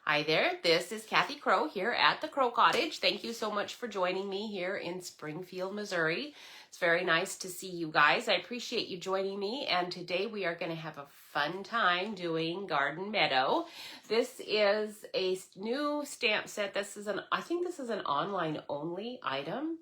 Hi there, this is Kathy Crow here at the Crow Cottage. Thank you so much for joining me here in Springfield, Missouri. It's very nice to see you guys. I appreciate you joining me, and today we are going to have a fun time doing Garden Meadow. This is a new stamp set. I think this is an online only item.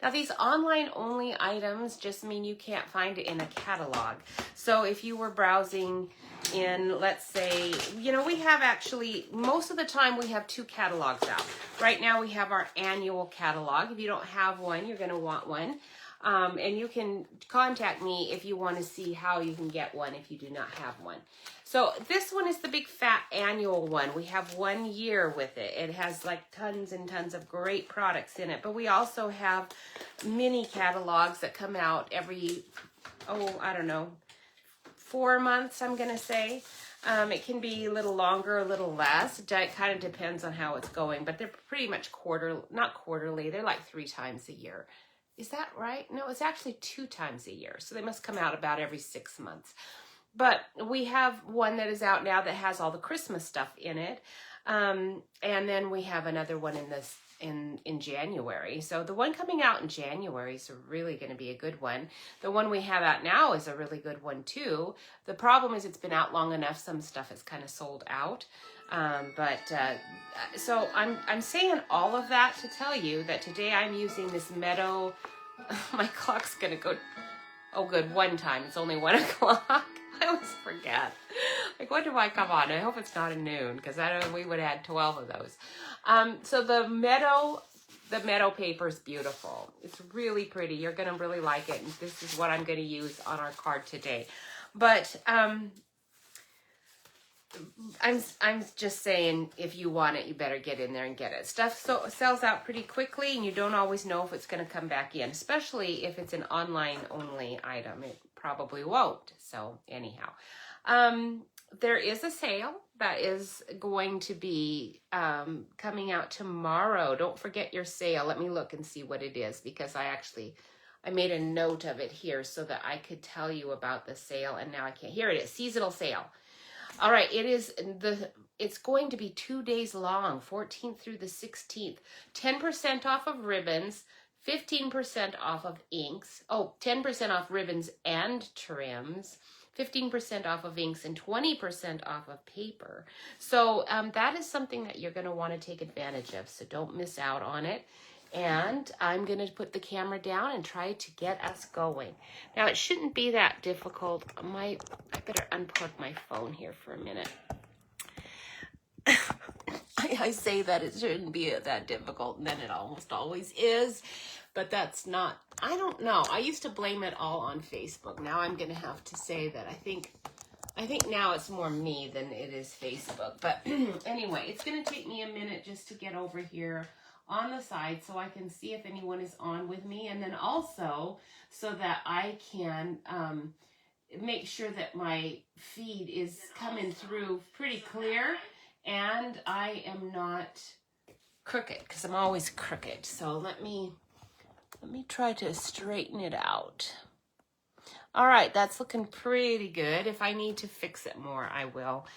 Now these online only items just mean you can't find it in a catalog. So if you were browsing in, let's say, we have actually, most of the time we have two catalogs out. Right now we have our annual catalog. If you don't have one, you're going to want one. And you can contact me if you want to see how you can get one if you do not have one. So this one is the big fat annual one. We have 1 year with it. It has like tons and tons of great products in it. But we also have mini catalogs that come out every, 4 months, I'm going to say. It can be a little longer, a little less. It kind of depends on how it's going. But they're pretty much not quarterly. They're like 3 times a year. Is that right? No, it's actually 2 times a year. So they must come out about every 6 months. But we have one that is out now that has all the Christmas stuff in it. And then we have another one in January. So the one coming out in January is really going to be a good one. The one we have out now is a really good one too. The problem is it's been out long enough. Some stuff is kind of sold out. So I'm saying all of that to tell you that today I'm using this Meadow. My clock's gonna go. Oh, good. One time. It's only 1 o'clock. I always forget. Like, when do I come on? I hope it's not at noon because we would have had 12 of those. So the Meadow paper is beautiful. It's really pretty. You're gonna really like it. And this is what I'm gonna use on our card today. But I'm just saying, if you want it, you better get in there and get it. Stuff sells out pretty quickly, and you don't always know if it's going to come back in, especially if it's an online only item. It probably won't. So anyhow, there is a sale that is going to be coming out tomorrow. Don't forget your sale. Let me look and see what it is, because I made a note of it here so that I could tell you about the sale, and now I can't. Here it is, seasonal sale. All right, it's going to be 2 days long, 14th through the 16th. 10% off of ribbons, 15% off of inks. 10% off ribbons and trims, 15% off of inks, and 20% off of paper. So that is something that you're going to want to take advantage of, so don't miss out on it. And I'm going to put the camera down and try to get us going. Now, it shouldn't be that difficult. I better unplug my phone here for a minute. I say that it shouldn't be that difficult, and then it almost always is. But that's not, I don't know. I used to blame it all on Facebook. Now I'm going to have to say that I think now it's more me than it is Facebook. But anyway, it's going to take me a minute just to get over here on the side so I can see if anyone is on with me, and then also so that I can make sure that my feed is coming through pretty clear and I am not crooked, because I'm always crooked. So let me try to straighten it out. All right, that's looking pretty good. If I need to fix it more, I will.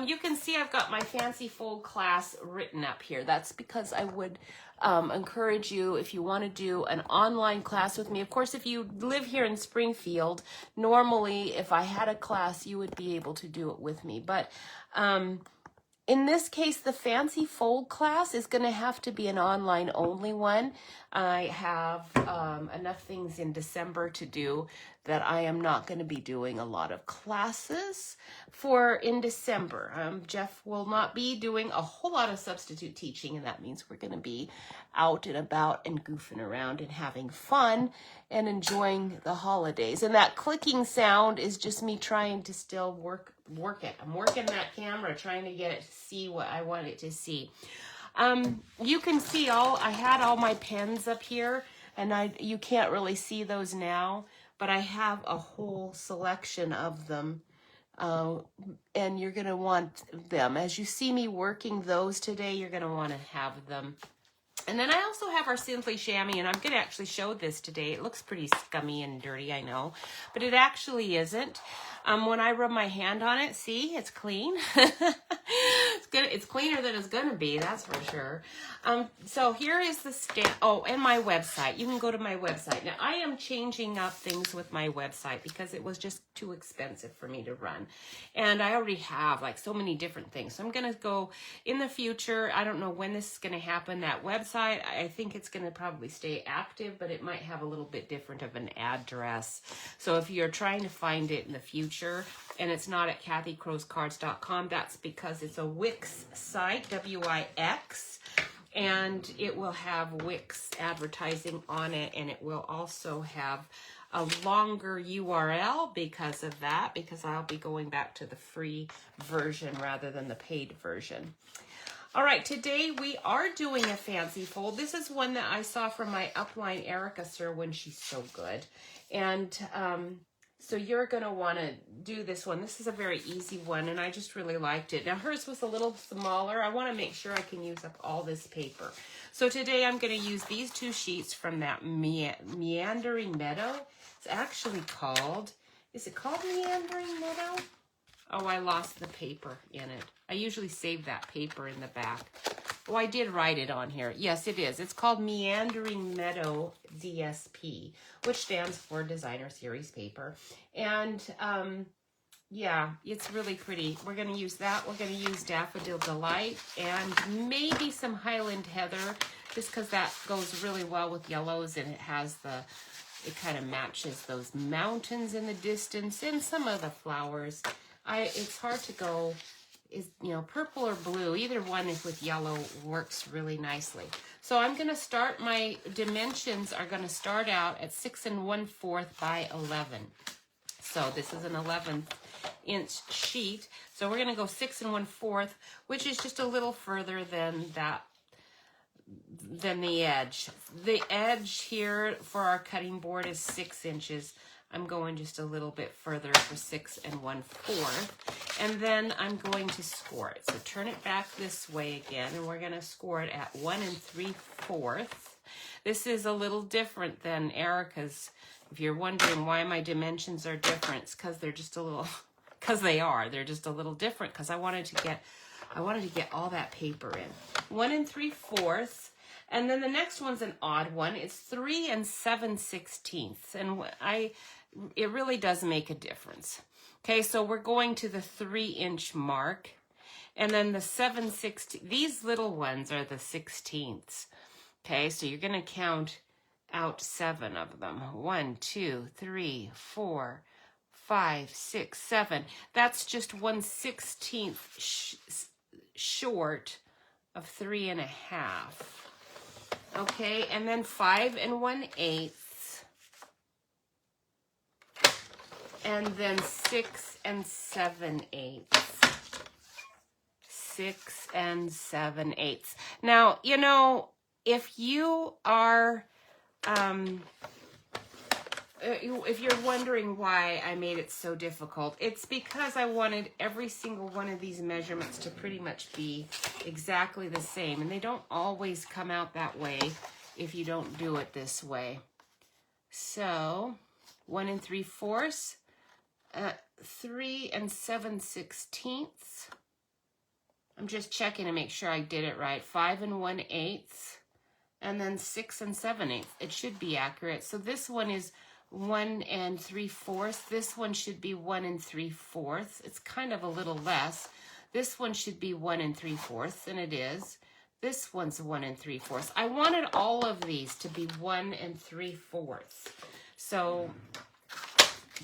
You can see I've got my fancy fold class written up here. That's because I would encourage you, if you want to do an online class with me. Of course, if you live here in Springfield, normally if I had a class, you would be able to do it with me. But in this case, the fancy fold class is going to have to be an online only one. I have enough things in December to do that I am not going to be doing a lot of classes for in December. Jeff will not be doing a whole lot of substitute teaching, and that means we're going to be out and about and goofing around and having fun and enjoying the holidays. And that clicking sound is just me trying to still work it. I'm working that camera, trying to get it to see what I want it to see. You can see I had all my pens up here, and you can't really see those now, but I have a whole selection of them, and you're going to want them. As you see me working those today, you're going to want to have them. And then I also have our Simply Chamois, and I'm going to actually show this today. It looks pretty scummy and dirty, I know, but it actually isn't. When I rub my hand on it, see, it's clean. it's cleaner than it's gonna be, that's for sure. So here is the stamp. Oh, and my website. You can go to my website. Now I am changing up things with my website because it was just too expensive for me to run. And I already have like so many different things. So I'm gonna go in the future. I don't know when this is gonna happen. That website, I think it's gonna probably stay active, but it might have a little bit different of an address. So if you're trying to find it in the future and it's not at kathycrowscards.com, that's because it's a Wix site, W-I-X, and it will have Wix advertising on it, and it will also have a longer URL because of that, because I'll be going back to the free version rather than the paid version. All right, today we are doing a fancy fold. This is one that I saw from my upline Erica Serwin. She's so good. And so you're going to want to do this one. This is a very easy one, and I just really liked it. Now, hers was a little smaller. I want to make sure I can use up all this paper. So today I'm going to use these two sheets from that Meandering Meadow. It's actually called, is it called Meandering Meadow? Oh, I lost the paper in it. I usually save that paper in the back. Oh, I did write it on here. Yes, it is. It's called Meandering Meadow DSP, which stands for Designer Series Paper. And yeah, it's really pretty. We're going to use that. We're going to use Daffodil Delight and maybe some Highland Heather, just because that goes really well with yellows, and it has it kind of matches those mountains in the distance and some of the flowers. It's hard to go, purple or blue. Either one with yellow works really nicely. So I'm going to start, my dimensions are going to start out at 6 1/4 by 11. So this is an 11-inch sheet. So we're going to go 6 1/4, which is just a little further than the edge. The edge here for our cutting board is 6 inches. I'm going just a little bit further for 6 1/4, and then I'm going to score it. So turn it back this way again, and we're going to score it at 1 3/4. This is a little different than Erica's. If you're wondering why my dimensions are different, it's because they're just a little, they're just a little different, because I wanted to get all that paper in. 1 3/4. And then the next one's an odd one. It's 3 7/16, and it really does make a difference. Okay, so we're going to the 3-inch mark, and then the 7/16. These little ones are the 16ths. Okay, so you're going to count out 7 of them. 1, 2, 3, 4, 5, 6, 7. That's just 1/16 short of 3 1/2. Okay, and then 5 1/8, and then 6 7/8. 6 7/8. Now, if you are, if you're wondering why I made it so difficult, it's because I wanted every single one of these measurements to pretty much be exactly the same. And they don't always come out that way if you don't do it this way. So 1 3/4, 3 7/16. I'm just checking to make sure I did it right. 5 1/8, and then 6 7/8. It should be accurate. So this one is 1 3/4. This one should be 1 3/4. It's kind of a little less. This one should be 1 3/4, and it is. This one's 1 3/4. I wanted all of these to be 1 3/4. So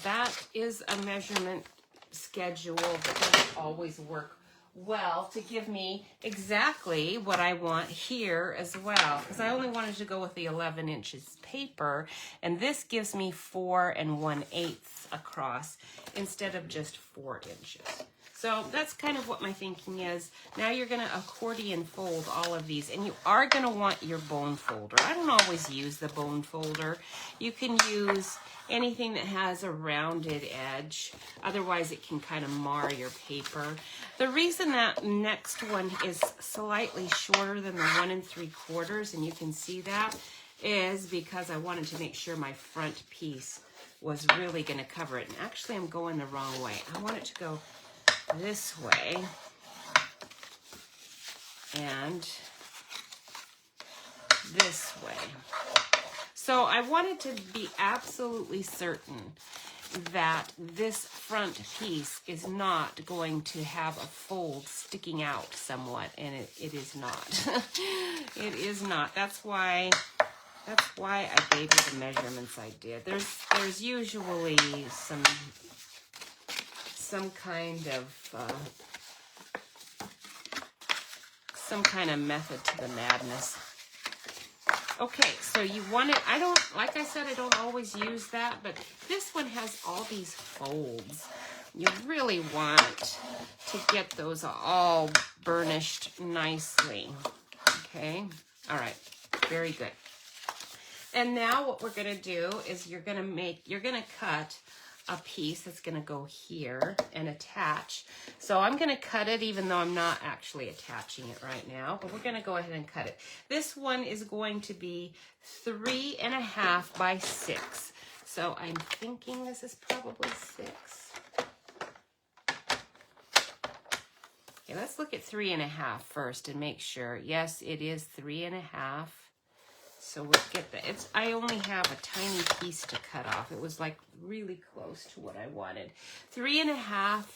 that is a measurement schedule that doesn't always work well to give me exactly what I want here as well, because I only wanted to go with the 11 inches paper, and this gives me 4 1/8 across instead of just 4 inches. So that's kind of what my thinking is. Now you're going to accordion fold all of these, and you are going to want your bone folder. I don't always use the bone folder. You can use anything that has a rounded edge. Otherwise, it can kind of mar your paper. The reason that next one is slightly shorter than the 1 3/4, and you can see that, is because I wanted to make sure my front piece was really going to cover it. And actually, I'm going the wrong way. I want it to go this way. and this way. So I wanted to be absolutely certain that this front piece is not going to have a fold sticking out somewhat, and it is not. It is not. That's why I gave you the measurements I did. There's usually some kind of method to the madness. Okay, so you want it, like I said, I don't always use that, but this one has all these folds. You really want to get those all burnished nicely. Okay, all right, very good. And now what we're gonna do is you're gonna cut a piece that's gonna go here and attach. So I'm gonna cut it even though I'm not actually attaching it right now, but we're gonna go ahead and cut it. This one is going to be 3.5 by 6. So I'm thinking this is probably 6. Okay, let's look at 3.5 first and make sure. Yes, it is 3.5. So we'll get that. I only have a tiny piece to cut off. It was like really close to what I wanted. 3.5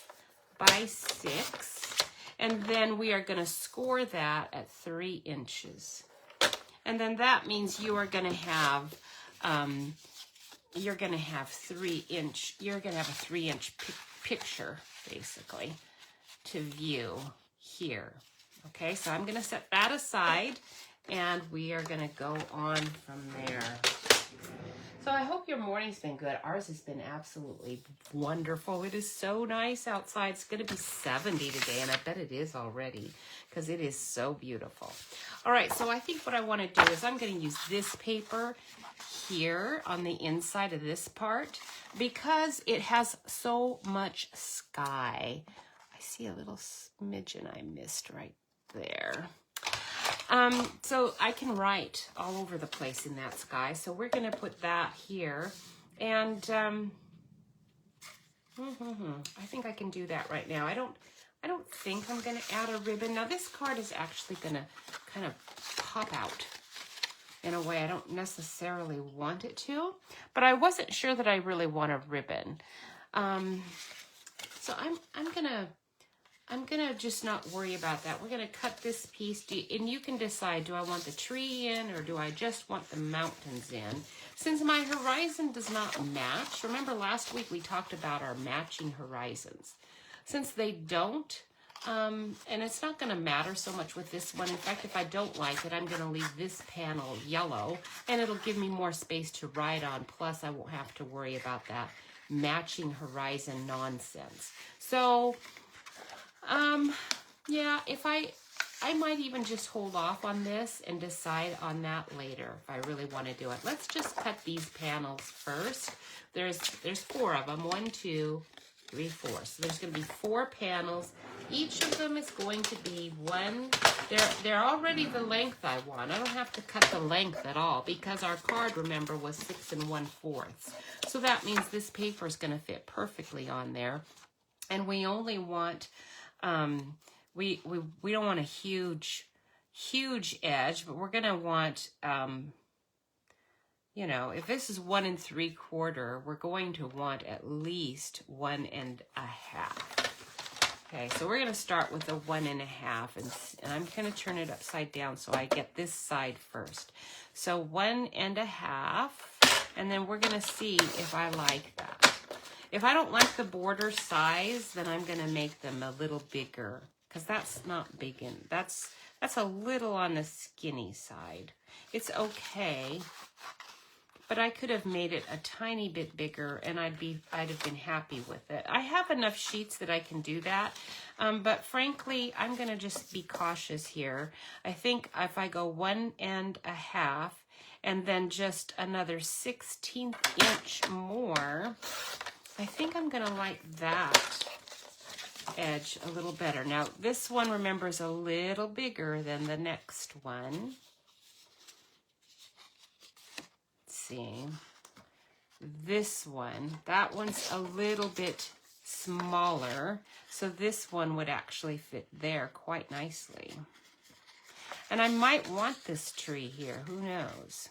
by 6. And then we are going to score that at 3 inches. And then that means you are going to have, you're going to have a 3-inch picture, basically, to view here. Okay, so I'm going to set that aside. And we are going to go on from there. So I hope your morning's been good. Ours has been absolutely wonderful. It is so nice outside. It's going to be 70 today, and I bet it is already because it is so beautiful. All right, so I think what I want to do is I'm going to use this paper here on the inside of this part because it has so much sky. I see a little smidgen I missed right there. So I can write all over the place in that sky. So we're going to put that here. And I think I can do that right now. I don't think I'm going to add a ribbon. Now this card is actually going to kind of pop out in a way I don't necessarily want it to. But I wasn't sure that I really want a ribbon. So I'm going to just not worry about that. We're going to cut this piece, and you can decide, do I want the tree in or do I just want the mountains in? Since my horizon does not match, remember last week we talked about our matching horizons. Since they don't, and it's not going to matter so much with this one. In fact, if I don't like it, I'm going to leave this panel yellow, and it'll give me more space to write on. Plus, I won't have to worry about that matching horizon nonsense. So, yeah, if I might even just hold off on this and decide on that later if I really want to do it. Let's just cut these panels first. There's 4 of them. 1, 2, 3, 4. So there's going to be 4 panels. Each of them is going to be one. They're already the length I want. I don't have to cut the length at all because our card, remember, was 6 1/4. So that means this paper is going to fit perfectly on there. And we only want we don't want a huge edge, but we're going to want, you know, if this is 1 3/4, we're going to want at least 1 1/2. Okay, so we're going to start with a 1 1/2, and I'm going to turn it upside down so I get this side first. So 1 1/2, and then we're going to see if I like that. If I don't like the border size, then I'm going to make them a little bigger because that's not big, and that's a little on the skinny side. It's okay, but I could have made it a tiny bit bigger, and I'd have been happy with it. I have enough sheets that I can do that, but frankly, I'm going to just be cautious here. I think if I go 1 1/2 and then just another 1/16 inch more, I think I'm going to like that edge a little better. Now, this one, remember, is a little bigger than the next one. Let's see. This one, that one's a little bit smaller, so this one would actually fit there quite nicely. And I might want this tree here. Who knows?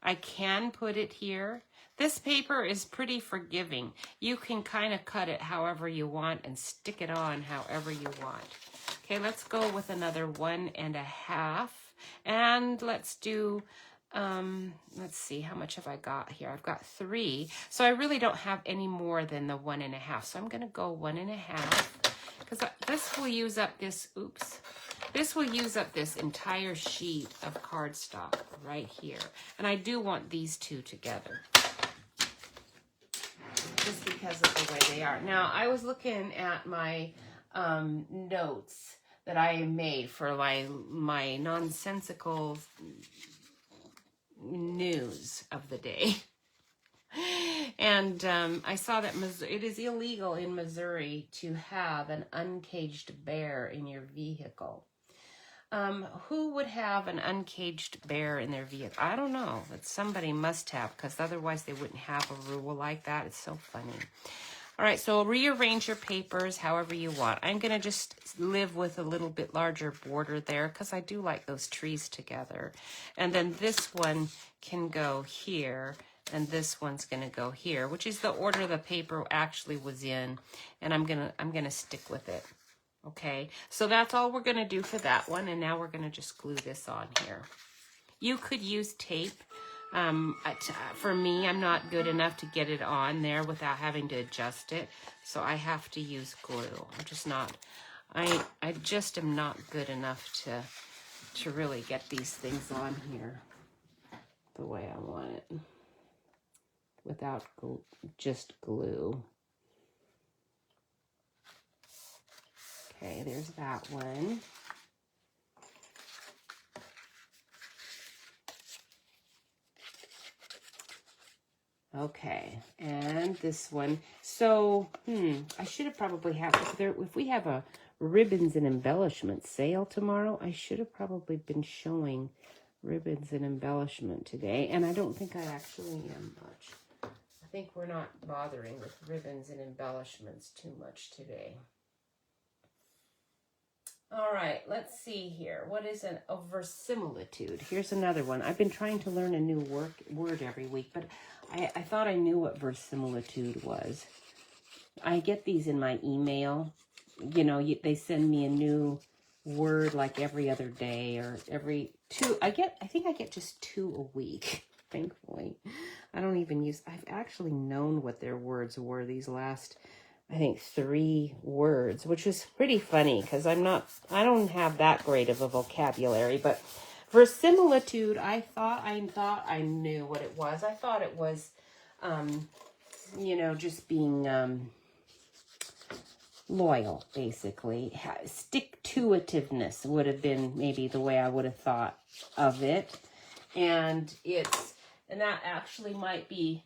I can put it here. This paper is pretty forgiving. You can kind of cut it however you want and stick it on however you want. Okay, let's go with another 1.5. And let's do, let's see, how much have I got here? I've got 3. So I really don't have any more than the 1.5. So I'm going to go 1.5 because this will use up this, oops. This will use up this entire sheet of cardstock right here. And I do want these two together, just because of the way they are. Now, I was looking at my notes that I made for my nonsensical news of the day. And I saw that it is illegal in Missouri to have an uncaged bear in your vehicle. Who would have an uncaged bear in their vehicle? I don't know, but somebody must have, because otherwise they wouldn't have a rule like that. It's so funny. All right, so rearrange your papers however you want. I'm going to just live with a little bit larger border there because I do like those trees together. And then this one can go here, and this one's going to go here, which is the order the paper actually was in, and I'm going to stick with it. Okay, so that's all we're going to do for that one, and now we're going to just glue this on here. You could use tape. For me, I'm not good enough to get it on there without having to adjust it, so I have to use glue. I'm just not, I just am not good enough to really get these things on here the way I want it without just glue. Okay, there's that one. Okay, and this one. So, I should have probably had, if we have a ribbons and embellishment sale tomorrow, I should have probably been showing ribbons and embellishment today, and I don't think I actually am much. I think we're not bothering with ribbons and embellishments too much today. All right, let's see here. What is a verisimilitude? Here's another one. I've been trying to learn a new word every week, but I thought I knew what verisimilitude was. I get these in my email. You know, they send me a new word like every other day or every 2. I think I get just 2 a week, thankfully. I don't even use, I've actually known what their words were these last, I think 3 words, which is pretty funny because I don't have that great of a vocabulary, but verisimilitude, I thought I knew what it was. I thought it was, you know, just being loyal, basically. Stick-to-itiveness would have been maybe the way I would have thought of it. And that actually might be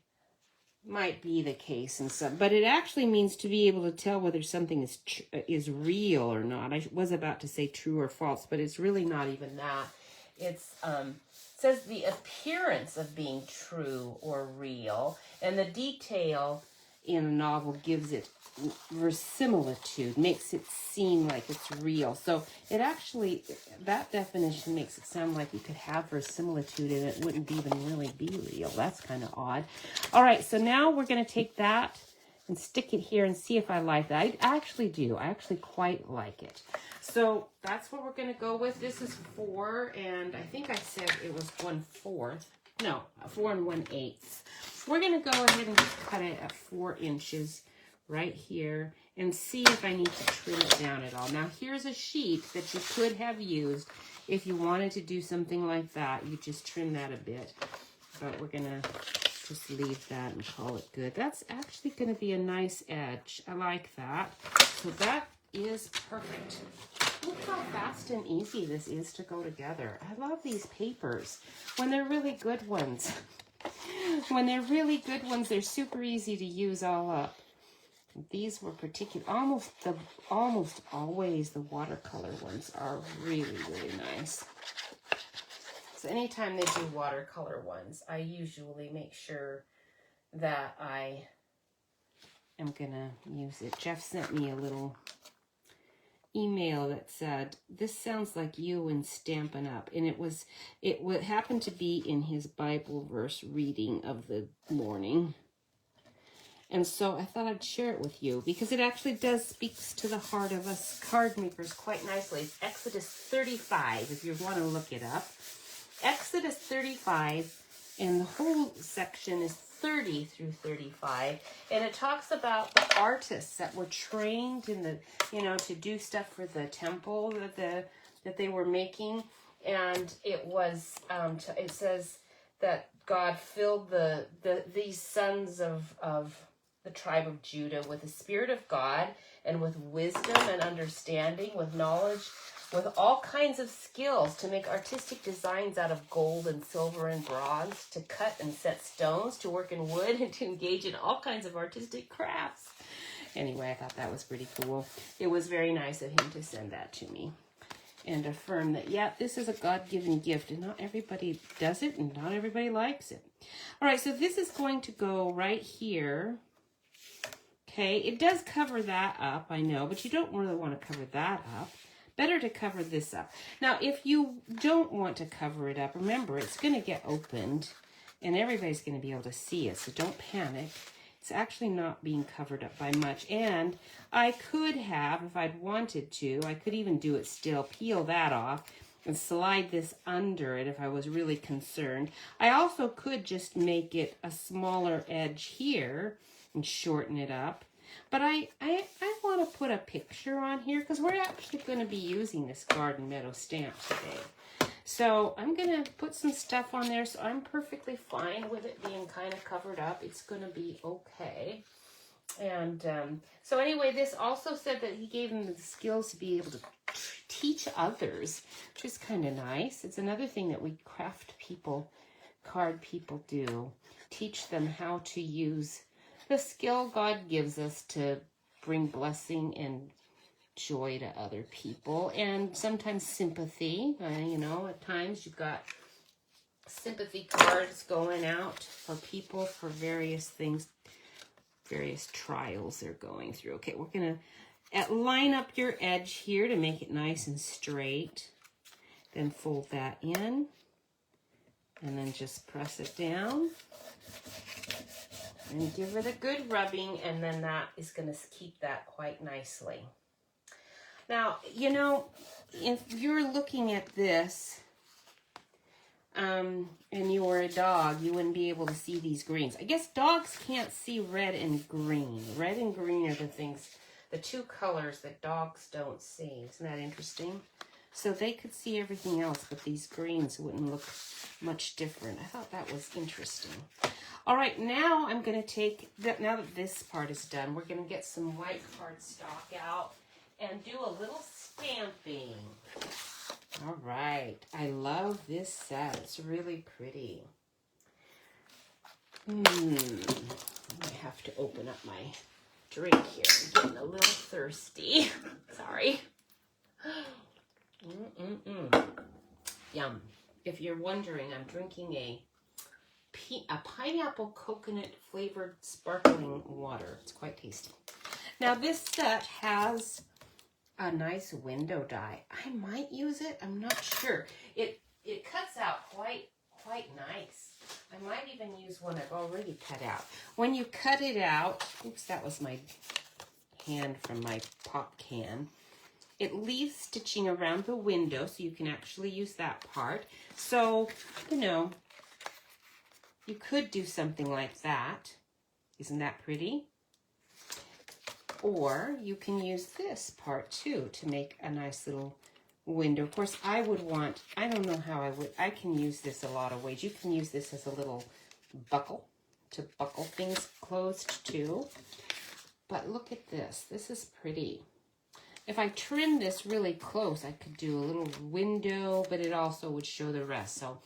the case in some, but it actually means to be able to tell whether something is real or not. I was about to say true or false, but it's really not even that. It's says the appearance of being true or real, and the detail in a novel gives it verisimilitude, makes it seem like it's real. So it actually, that definition makes it sound like you could have verisimilitude and it wouldn't even really be real. That's kind of odd. All right, so now we're going to take that and stick it here and see if I like that. I actually do. I actually quite like it. So that's what we're going to go with. This is 4, and I think I said it was 1/4. No, 4 1/8. We're going to go ahead and just cut it at 4 inches right here and see if I need to trim it down at all. Now, here's a sheet that you could have used if you wanted to do something like that. You just trim that a bit, but we're going to just leave that and call it good. That's actually going to be a nice edge. I like that. So that is perfect. Look how fast and easy this is to go together. I love these papers when they're really good ones. When they're really good ones, they're super easy to use all up. These were almost always the watercolor ones are really, really nice. So anytime they do watercolor ones, I usually make sure that I am gonna use it. Jeff sent me a little email that said, "This sounds like you in Stampin' Up." And it happened to be in his Bible verse reading of the morning. And so I thought I'd share it with you because it actually does speaks to the heart of us card makers quite nicely. It's Exodus 35, if you want to look it up. Exodus 35, and the whole section is 30 through 35, and it talks about the artists that were trained in the, to do stuff for the temple that they were making, and it was it says that God filled these sons of the tribe of Judah with the Spirit of God and with wisdom and understanding, with knowledge, with all kinds of skills to make artistic designs out of gold and silver and bronze, to cut and set stones, to work in wood, and to engage in all kinds of artistic crafts. Anyway, I thought that was pretty cool. It was very nice of him to send that to me and affirm that, yeah, this is a God-given gift, and not everybody does it, and not everybody likes it. All right, so this is going to go right here. Okay, it does cover that up, I know, but you don't really want to cover that up. Better to cover this up. Now, if you don't want to cover it up, remember, it's going to get opened, and everybody's going to be able to see it, so don't panic. It's actually not being covered up by much, and I could have, if I'd wanted to, I could even do it still, peel that off, and slide this under it if I was really concerned. I also could just make it a smaller edge here and shorten it up. But I want to put a picture on here because we're actually going to be using this Garden Meadow stamp today. So I'm going to put some stuff on there, so I'm perfectly fine with it being kind of covered up. It's going to be okay. And so anyway, this also said that he gave them the skills to be able to teach others, which is kind of nice. It's another thing that we craft people, card people do. Teach them how to use the skill God gives us to bring blessing and joy to other people, and sometimes sympathy. At times you've got sympathy cards going out for people for various things, various trials they're going through. Okay, we're going to line up your edge here to make it nice and straight. Then fold that in, and then just press it down. And give it a good rubbing, and then that is going to keep that quite nicely. Now, if you're looking at this and you were a dog, you wouldn't be able to see these greens. I guess dogs can't see red and green. Red and green are the two colors that dogs don't see. Isn't that interesting? So they could see everything else, but these greens wouldn't look much different. I thought that was interesting. All right, now I'm going to take, now that this part is done, we're going to get some white cardstock out and do a little stamping. All right, I love this set. It's really pretty. I have to open up my drink here. I'm getting a little thirsty. Sorry. Yum. If you're wondering, I'm drinking a pineapple coconut flavored sparkling water. It's quite tasty. Now this set has a nice window die. I might use it. I'm not sure. It cuts out quite nice. I might even use one I've already cut out. When you cut it out, oops, that was my hand from my pop can. It leaves stitching around the window, so you can actually use that part. So, you could do something like that. Isn't that pretty? Or you can use this part too to make a nice little window. Of course, I don't know how I can use this a lot of ways. You can use this as a little buckle to buckle things closed too. But look at this. This is pretty. If I trim this really close, I could do a little window, but it also would show the rest. So,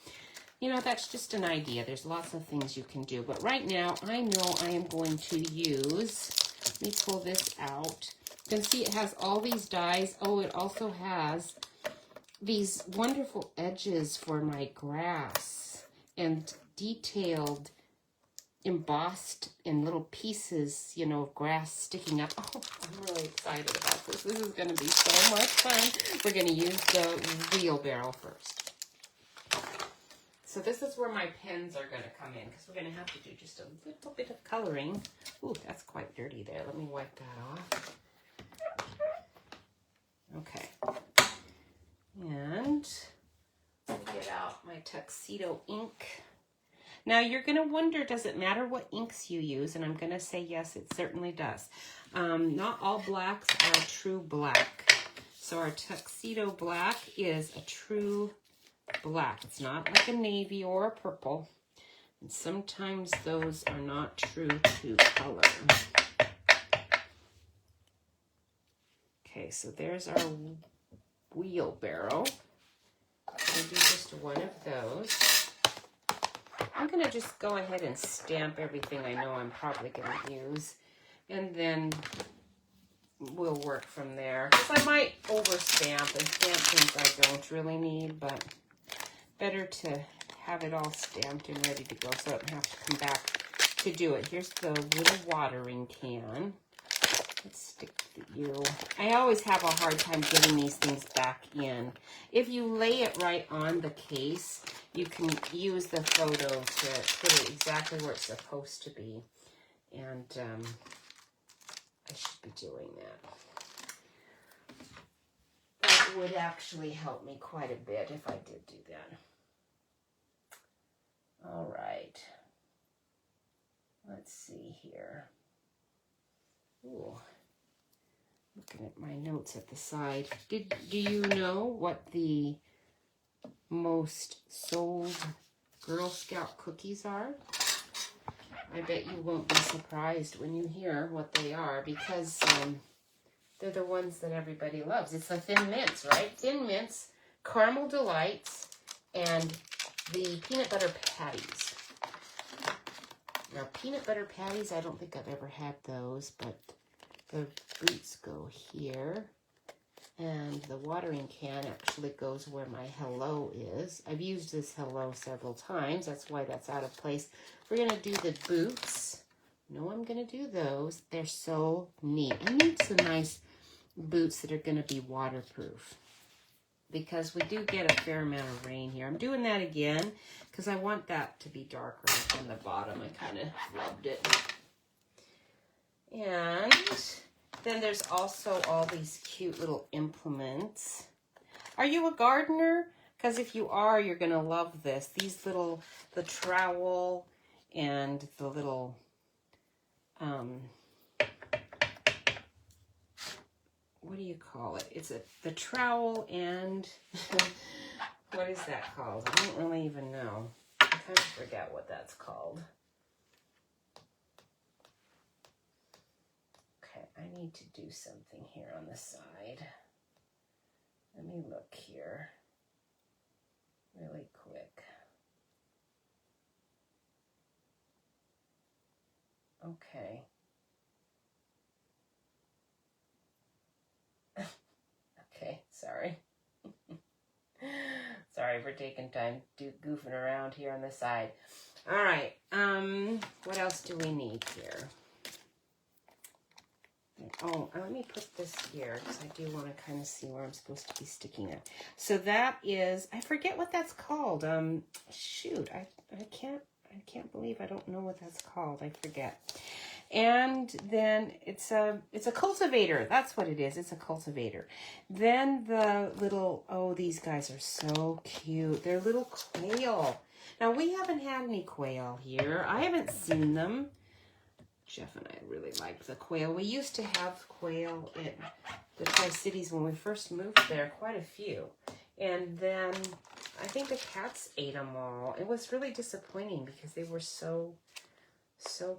that's just an idea. There's lots of things you can do. But right now, I know I am going to use, let me pull this out. You can see it has all these dies. Oh, it also has these wonderful edges for my grass and detailed embossed in little pieces, you know, of grass sticking up. Oh, I'm really excited about this. This is going to be so much fun. We're going to use the wheelbarrow first. So this is where my pens are going to come in, because we're going to have to do just a little bit of coloring. Ooh, that's quite dirty there. Let me wipe that off. Okay. And let me get out my tuxedo ink. Now you're going to wonder, does it matter what inks you use? And I'm going to say yes, it certainly does. Not all blacks are true black. So our tuxedo black is a true black. It's not like a navy or a purple. And sometimes those are not true to color. Okay, so there's our wheelbarrow. I'm going to do just one of those. I'm going to just go ahead and stamp everything I know I'm probably going to use. And then we'll work from there. Because I might overstamp and stamp things I don't really need, but better to have it all stamped and ready to go so I don't have to come back to do it. Here's the little watering can. Let's stick you. I always have a hard time getting these things back in. If you lay it right on the case, you can use the photo to put it exactly where it's supposed to be. And I should be doing that. That would actually help me quite a bit if I did do that. All right. Let's see here. Ooh. Looking at my notes at the side. Do you know what the most sold Girl Scout cookies are? I bet you won't be surprised when you hear what they are, because they're the ones that everybody loves. It's the Thin Mints, right? Thin Mints, Caramel Delights, and the Peanut Butter Patties. Now, Peanut Butter Patties, I don't think I've ever had those, but the boots go here, and the watering can actually goes where my hello is. I've used this hello several times. That's why that's out of place. We're going to do the boots. No, I'm going to do those. They're so neat. I need some nice boots that are going to be waterproof, because we do get a fair amount of rain here. I'm doing that again because I want that to be darker on the bottom. I kind of loved it. And then there's also all these cute little implements. Are you a gardener? Because if you are, you're going to love this. These little, the trowel and the little, what do you call it? It's the trowel and, what is that called? I don't really even know. I kind of forget what that's called. I need to do something here on the side. Let me look here really quick. Okay. Okay, sorry. Sorry for taking time goofing around here on the side. All right, what else do we need here? Oh, let me put this here because I do want to kind of see where I'm supposed to be sticking it. So that is, I forget what that's called. Shoot, I can't believe I don't know what that's called. I forget. And then it's a cultivator. That's what it is. It's a cultivator. Then the little, oh, these guys are so cute. They're little quail. Now we haven't had any quail here. I haven't seen them. Jeff and I really liked the quail. We used to have quail in the Tri-Cities when we first moved there, quite a few. And then I think the cats ate them all. It was really disappointing because they were so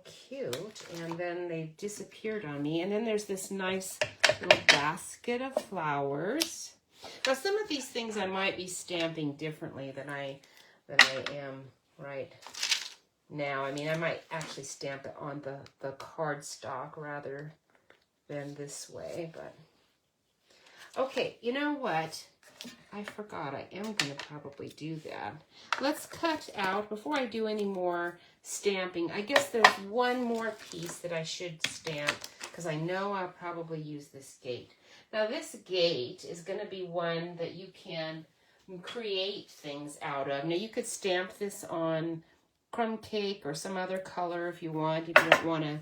cute. And then they disappeared on me. And then there's this nice little basket of flowers. Now some of these things I might be stamping differently than I am right now. I mean, I might actually stamp it on the cardstock rather than this way, but okay, you know what? I forgot, I am going to probably do that. Let's cut out, before I do any more stamping, I guess there's one more piece that I should stamp, because I know I'll probably use this gate. Now this gate is going to be one that you can create things out of. Now you could stamp this on crumb cake or some other color if you want. You don't want to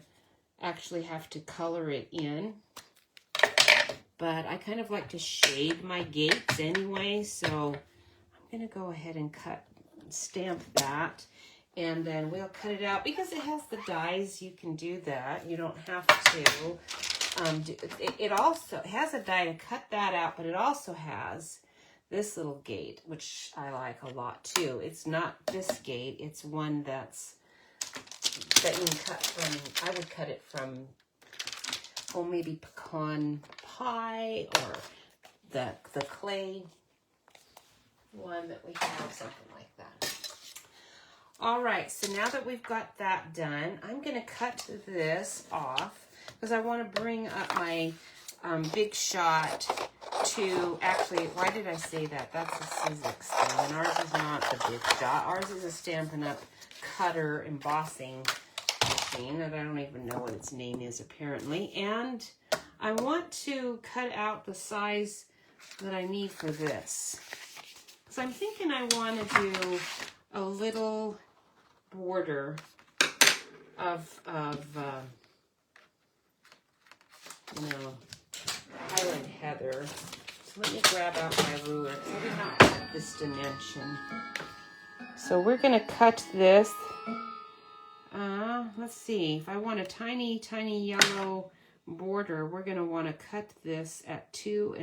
actually have to color it in. But I kind of like to shade my gates anyway, so I'm going to go ahead and stamp that, and then we'll cut it out. Because it has the dies, you can do that. You don't have to. It also has a die to cut that out, but it also has this little gate, which I like a lot too. It's not this gate, it's one that you can cut from, I would cut it from, oh, maybe pecan pie or the clay one that we have, something like that. All right, so now that we've got that done, I'm going to cut this off because I want to bring up my Big Shot to, actually, why did I say that? That's a Sizzix thing, and ours is not the Big Shot. Ours is a Stampin' Up! Cutter embossing machine that I don't even know what its name is apparently. And I want to cut out the size that I need for this. So I'm thinking I want to do a little border of you know, Highland Heather. So let me grab out my ruler. So we have to cut this dimension. So we're going to cut this. Let's see. If I want a tiny, tiny yellow border, we're going to want to cut this at 2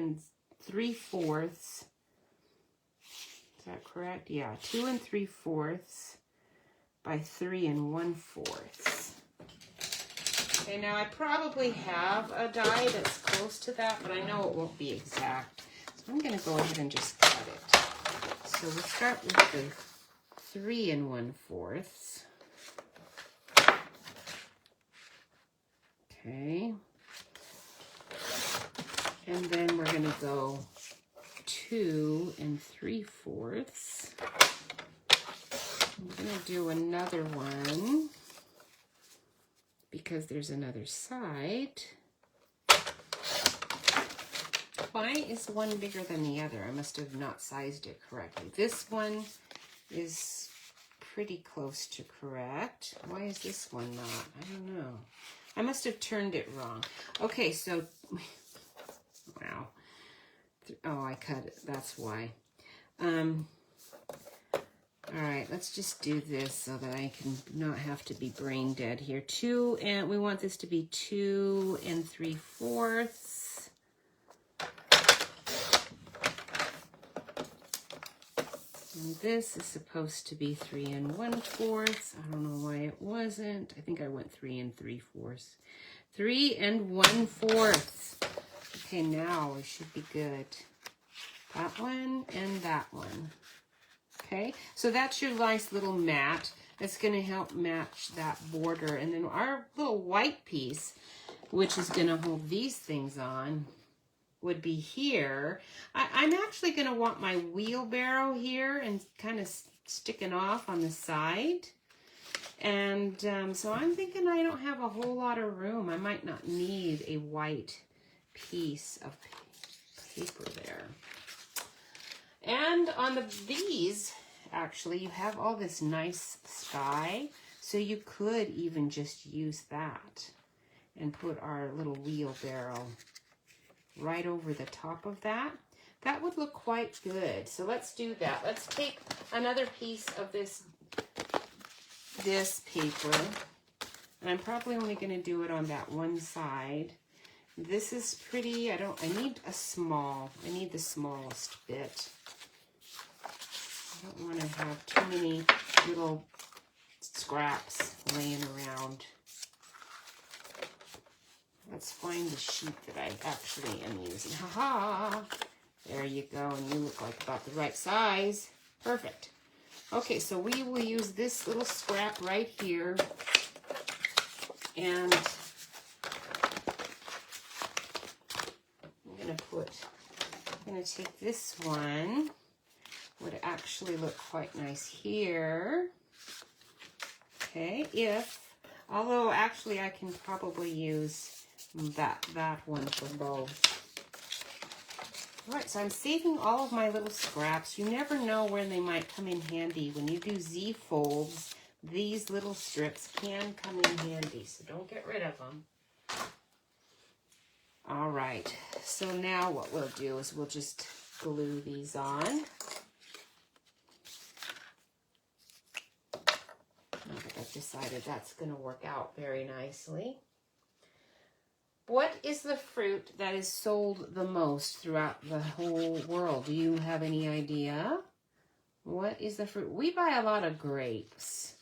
3/4. Is that correct? Yeah, 2 3/4 by 3 1/4. Okay, now I probably have a die that's close to that, but I know it won't be exact. So I'm going to go ahead and just cut it. So we'll start with the 3 1/4. Okay. And then we're going to go 2 3/4. I'm going to do another one because there's another side. Why is one bigger than the other? I must have not sized it correctly. This one is pretty close to correct. Why is this one not? I don't know. I must have turned it wrong. Okay, so, wow. Oh, I cut it. That's why. All right, let's just do this so that I can not have to be brain dead here. 2, and we want this to be 2 3/4. And this is supposed to be 3 1/4. I don't know why it wasn't. I think I went 3 3/4. 3 1/4. Okay, now we should be good. That one and that one. Okay, so that's your nice little mat. That's going to help match that border. And then our little white piece, which is going to hold these things on, would be here. I'm actually going to want my wheelbarrow here and kind of sticking off on the side. And so I'm thinking I don't have a whole lot of room. I might not need a white piece of paper there. And on these, actually, you have all this nice sky, so you could even just use that and put our little wheelbarrow right over the top of that. That would look quite good. So let's do that. Let's take another piece of this paper, and I'm probably only going to do it on that one side. This is pretty. I need the smallest bit. I don't want to have too many little scraps laying around. Let's find the sheet that I actually am using. Ha-ha! There you go, and you look like about the right size. Perfect. Okay, so we will use this little scrap right here, and I'm going to put I'm going to take this one. Would actually look quite nice here. Okay, although actually I can probably use that one for both. All right, so I'm saving all of my little scraps. You never know when they might come in handy. When you do Z folds, these little strips can come in handy, so don't get rid of them. All right, so now what we'll do is we'll just glue these on. I've decided that's going to work out very nicely. What is the fruit that is sold the most throughout the whole world? Do you have any idea? What is the fruit? We buy a lot of grapes.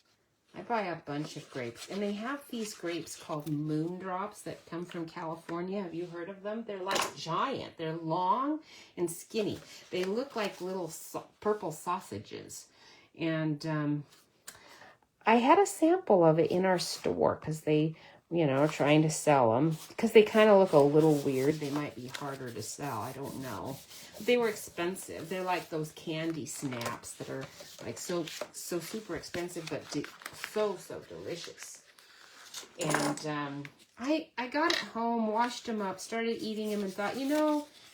I buy a bunch of grapes. And they have these grapes called moondrops that come from California. Have you heard of them? They're like giant. They're long and skinny. They look like little purple sausages. And I had a sample of it in our store because they, are trying to sell them. Because they kind of look a little weird. They might be harder to sell. I don't know. They were expensive. They're like those candy snaps that are like so super expensive, but so delicious. And I got it home, washed them up, started eating them, and thought,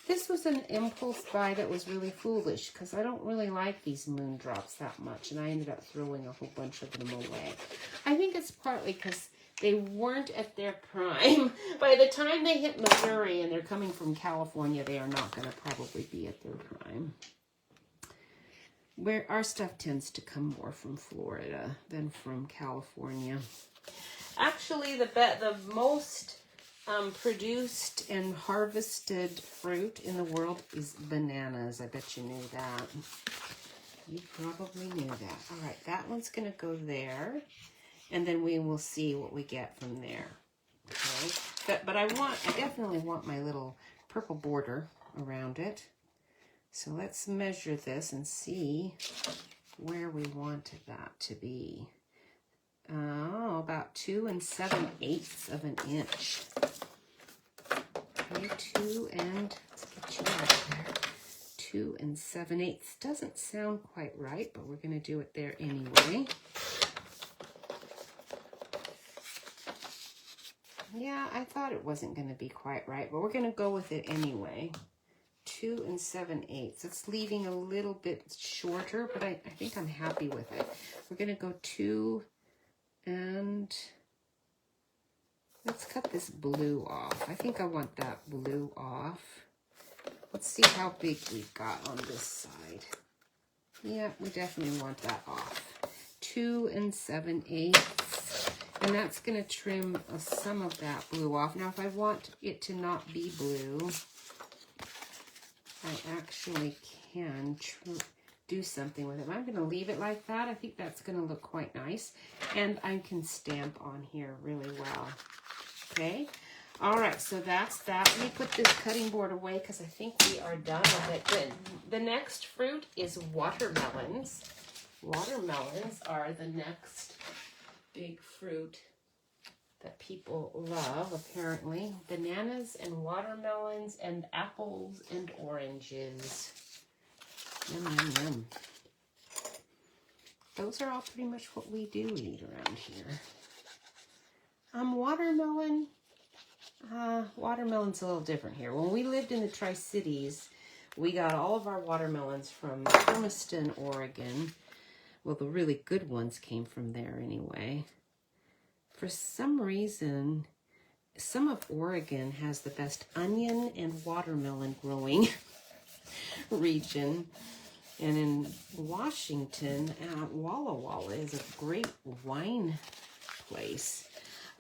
this was an impulse buy that was really foolish because I don't really like these moondrops that much, and I ended up throwing a whole bunch of them away. I think it's partly because they weren't at their prime. By the time they hit Missouri and they're coming from California, they are not going to probably be at their prime. Where our stuff tends to come more from Florida than from California. Actually, the most produced and harvested fruit in the world is bananas. I bet you knew that. You probably knew that. All right, that one's going to go there. And then we will see what we get from there. Okay, but I definitely want my little purple border around it. So let's measure this and see where we wanted that to be. Oh, about 2 7/8 of an inch. Okay, let's get you out there. 2 7/8 doesn't sound quite right, but we're going to do it there anyway. Yeah, I thought it wasn't going to be quite right, but we're going to go with it anyway. 2 7/8. It's leaving a little bit shorter, but I think I'm happy with it. We're going to go 2 and let's cut this blue off. I think I want that blue off. Let's see how big we've got on this side. Yeah, we definitely want that off. 2 7/8. And that's going to trim some of that blue off. Now, if I want it to not be blue, I actually can do something with it. I'm going to leave it like that. I think that's going to look quite nice. And I can stamp on here really well. Okay. All right. So that's that. Let me put this cutting board away because I think we are done with it. But the next fruit is watermelons. Watermelons are the next big fruit that people love, apparently. Bananas and watermelons and apples and oranges. Yum, yum, yum. Those are all pretty much what we do eat around here. Watermelon's a little different here. When we lived in the Tri-Cities, we got all of our watermelons from Hermiston, Oregon. Well, the really good ones came from there anyway. For some reason, some of Oregon has the best onion and watermelon growing region. And in Washington, Walla Walla is a great wine place.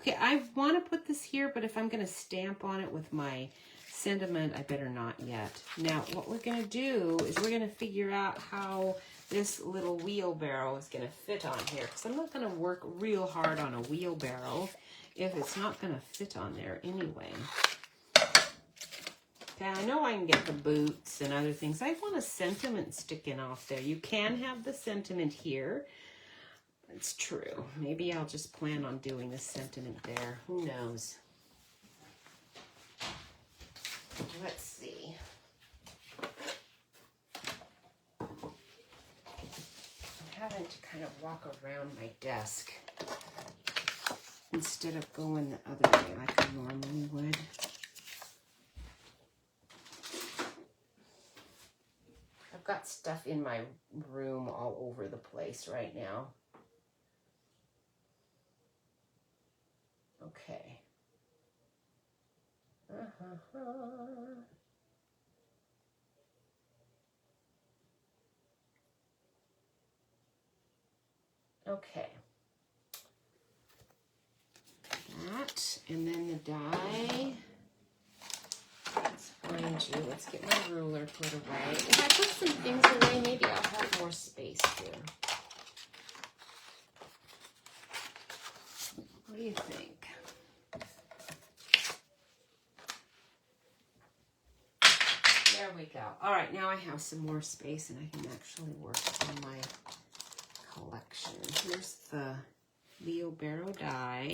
Okay, I want to put this here, but if I'm going to stamp on it with my sentiment, I better not yet. Now, what we're going to do is we're going to figure out how this little wheelbarrow is going to fit on here, because I'm not going to work real hard on a wheelbarrow if it's not going to fit on there anyway. Okay, I know I can get the boots and other things. I want a sentiment sticking off there. You can have the sentiment here. It's true. Maybe I'll just plan on doing the sentiment there. Who knows? Let's see. having to kind of walk around my desk instead of going the other way like I normally would. I've got stuff in my room all over the place right now. Okay. Okay. That, and then the die. Let's find you. Let's get my ruler put away. If I put some things away, maybe I'll have more space here. What do you think? There we go. All right, now I have some more space and I can actually work on my collection. Here's the wheelbarrow die.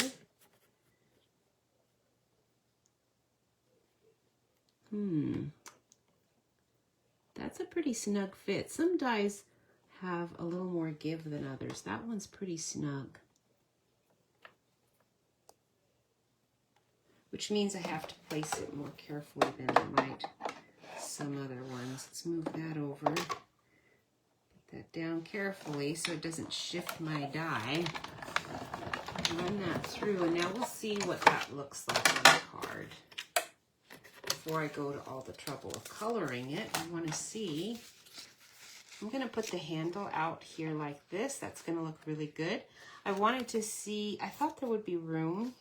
That's a pretty snug fit. Some dies have a little more give than others. That one's pretty snug. Which means I have to place it more carefully than I might some other ones. Let's move that over. Put that down carefully so it doesn't shift my die. Run that through, and now we'll see what that looks like on the card. Before I go to all the trouble of coloring it, I want to see. I'm going to put the handle out here like this. That's going to look really good. I wanted to see, I thought there would be room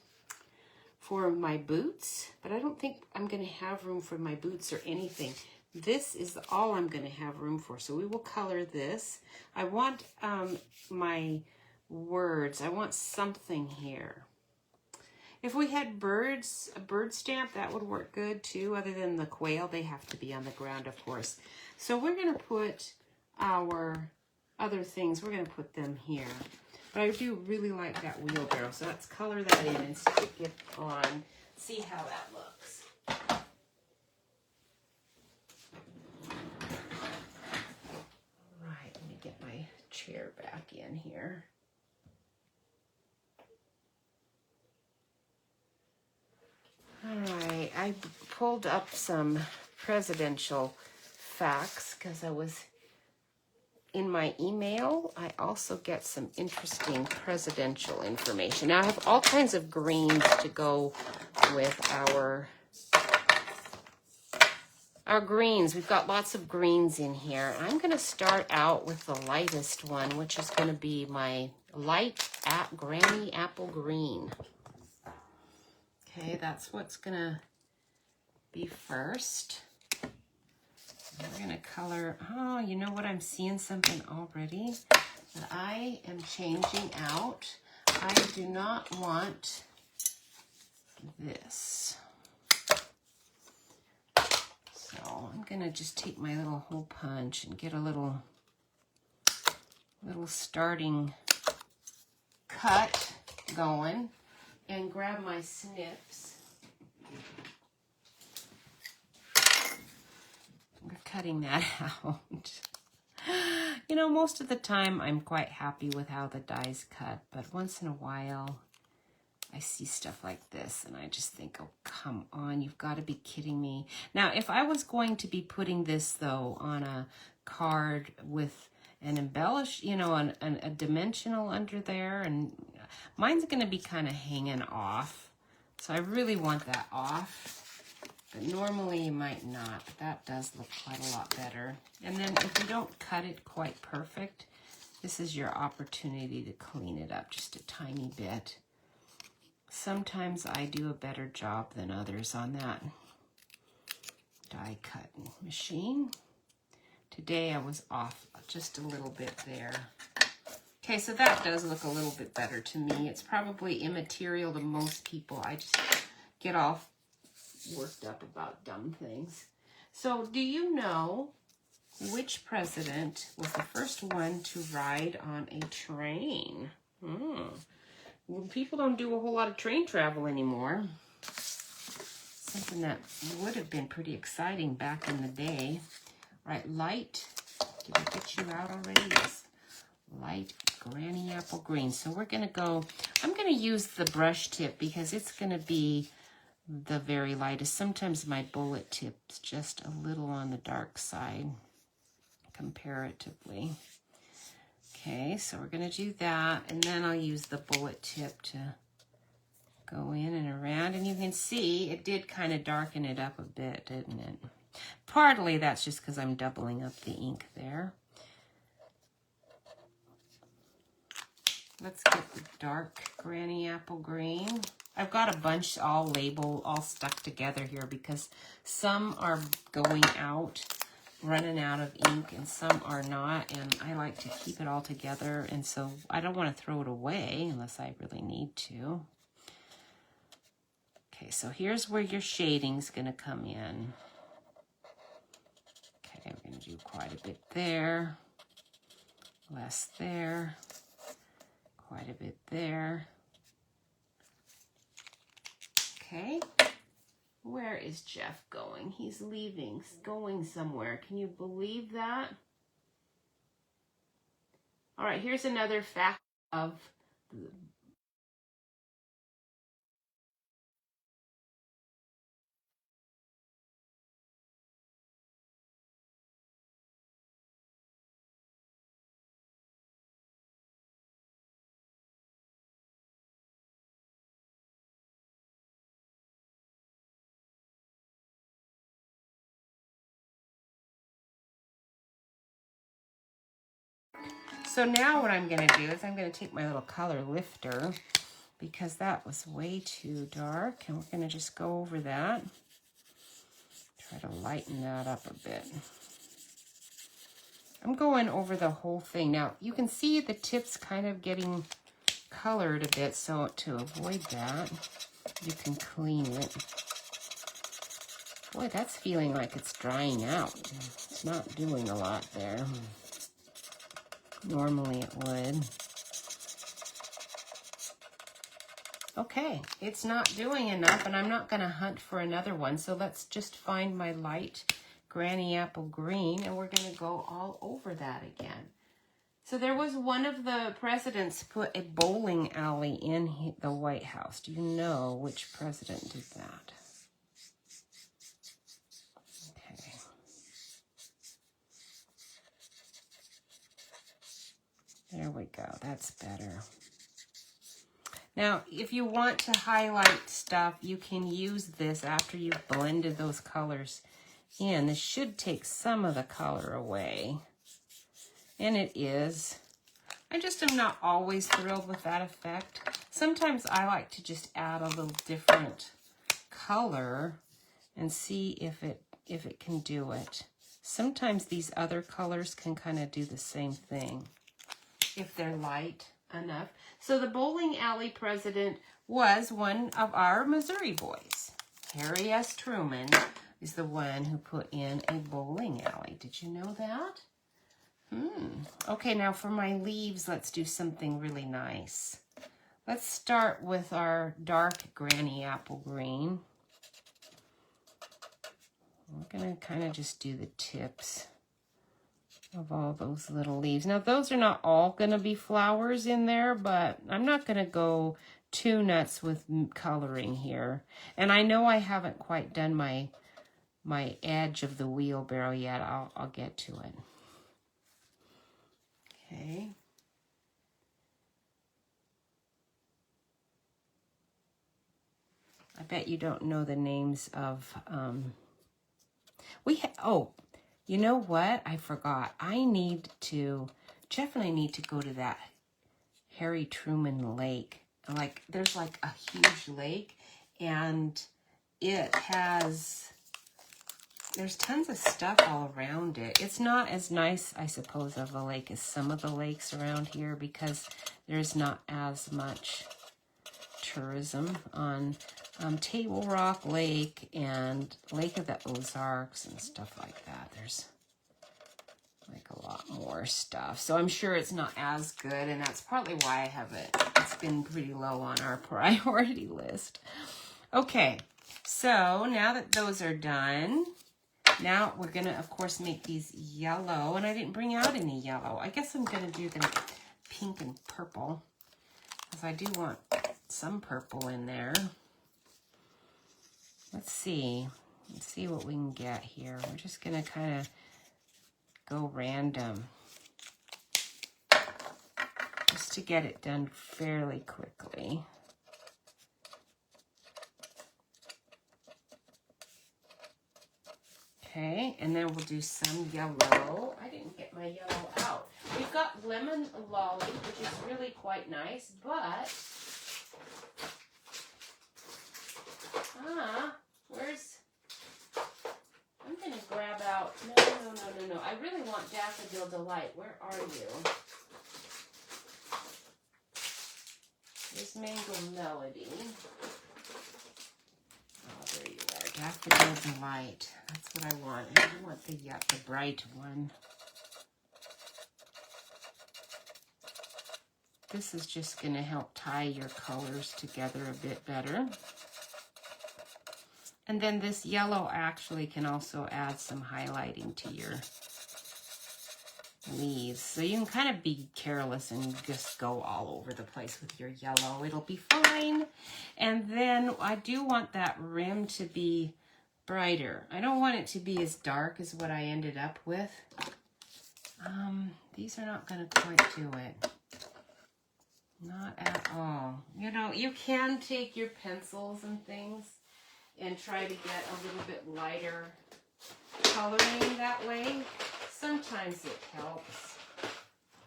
for my boots, but I don't think I'm going to have room for my boots or anything. This is all I'm going to have room for. So we will color this. I want my words. I want something here. If we had birds, a bird stamp, that would work good too. Other than the quail, they have to be on the ground, of course. So we're going to put our other things, we're going to put them here. But I do really like that wheelbarrow. So let's color that in and stick it on. See how that looks. All right, let me get my chair back in here. All right, I pulled up some presidential facts because I was in my email. I also get some interesting presidential information. Now I have all kinds of greens to go with our greens. We've got lots of greens in here. I'm going to start out with the lightest one, which is going to be my light Granny Apple Green. Okay, that's what's going to be first. We're going to color, oh, you know what? I'm seeing something already that I am changing out. I do not want this. So I'm going to just take my little hole punch and get a little starting cut going and grab my snips. We're cutting that out. You know, most of the time I'm quite happy with how the die's cut, but once in a while I see stuff like this and I just think, oh, come on, you've got to be kidding me. Now, if I was going to be putting this, though, on a card with an embellish, you know, a dimensional under there, and mine's going to be kind of hanging off. So I really want that off. But normally you might not. But that does look quite a lot better. And then if you don't cut it quite perfect, this is your opportunity to clean it up just a tiny bit. Sometimes I do a better job than others on that die cutting machine. Today I was off just a little bit there. Okay, so that does look a little bit better to me. It's probably immaterial to most people. I just get all worked up about dumb things. So do you know which president was the first one to ride on a train? Well, people don't do a whole lot of train travel anymore. Something that would have been pretty exciting back in the day. Right, light. Did I get you out already? Yes. light granny apple green. So we're going to go, I'm going to use the brush tip because it's going to be the very lightest. Sometimes my bullet tip's just a little on the dark side comparatively. Okay, so we're going to do that, and then I'll use the bullet tip to go in and around, and you can see it did kind of darken it up a bit, didn't it? Partly that's just because I'm doubling up the ink there. Let's get the dark granny apple green. I've got a bunch all labeled, all stuck together here because some are going out, running out of ink, and some are not, and I like to keep it all together, and so I don't want to throw it away unless I really need to. Okay, so here's where your shading's going to come in. Okay, we're going to do quite a bit there, less there, quite a bit there. Okay, where is Jeff going? He's leaving, going somewhere. Can you believe that? All right, here's another fact of So now what I'm going to do is I'm going to take my little color lifter because that was way too dark, and we're going to just go over that. Try to lighten that up a bit. I'm going over the whole thing. Now, you can see the tips kind of getting colored a bit, so to avoid that, you can clean it. Boy, that's feeling like it's drying out. It's not doing a lot there. Normally it would. Okay, it's not doing enough, and I'm not going to hunt for another one, so let's just find my light granny apple green, and we're going to go all over that again. So there was one of the presidents put a bowling alley in the White House. Do you know which president did that? Okay. There we go. That's better. Now, if you want to highlight stuff, you can use this after you've blended those colors in. This should take some of the color away. And it is. I just am not always thrilled with that effect. Sometimes I like to just add a little different color and see if it can do it. Sometimes these other colors can kind of do the same thing if they're light enough. So the bowling alley president was one of our Missouri boys. Harry S. Truman is the one who put in a bowling alley. Did you know that? Okay, now for my leaves, let's do something really nice. Let's start with our dark granny apple green. We're going to kind of just do the tips of all those little leaves. Now, those are not all going to be flowers in there, but I'm not going to go too nuts with coloring here. And I know I haven't quite done my edge of the wheelbarrow yet. I'll get to it. Okay. I bet you don't know the names of, oh, you know what? I forgot. Jeff and I need to go to that Harry Truman Lake. Like, there's like a huge lake, and there's tons of stuff all around it. It's not as nice, I suppose, of a lake as some of the lakes around here because there's not as much tourism on Table Rock Lake and Lake of the Ozarks and stuff like that. There's like a lot more stuff. So I'm sure it's not as good, and that's partly why I haven't. It's been pretty low on our priority list. Okay, so now that those are done, Now we're gonna, of course, make these yellow, and I didn't bring out any yellow. I guess I'm gonna do them pink and purple, because I do want some purple in there. Let's see what we can get here. We're just gonna kind of go random, just to get it done fairly quickly. Okay, and then we'll do some yellow. I didn't get my yellow out. We've got Lemon Lolly, which is really quite nice, but where's, I'm gonna grab out, no. I really want Daffodil Delight. Where are you? There's Mango Melody. Oh, there you are. Daffodil Delight. That's what I want. I want the bright one. This is just going to help tie your colors together a bit better. And then this yellow actually can also add some highlighting to your leaves. So you can kind of be careless and just go all over the place with your yellow. It'll be fine. And then I do want that rim to be brighter. I don't want it to be as dark as what I ended up with. These are not going to quite do it. Not at all. You know, you can take your pencils and things and try to get a little bit lighter coloring that way. Sometimes it helps.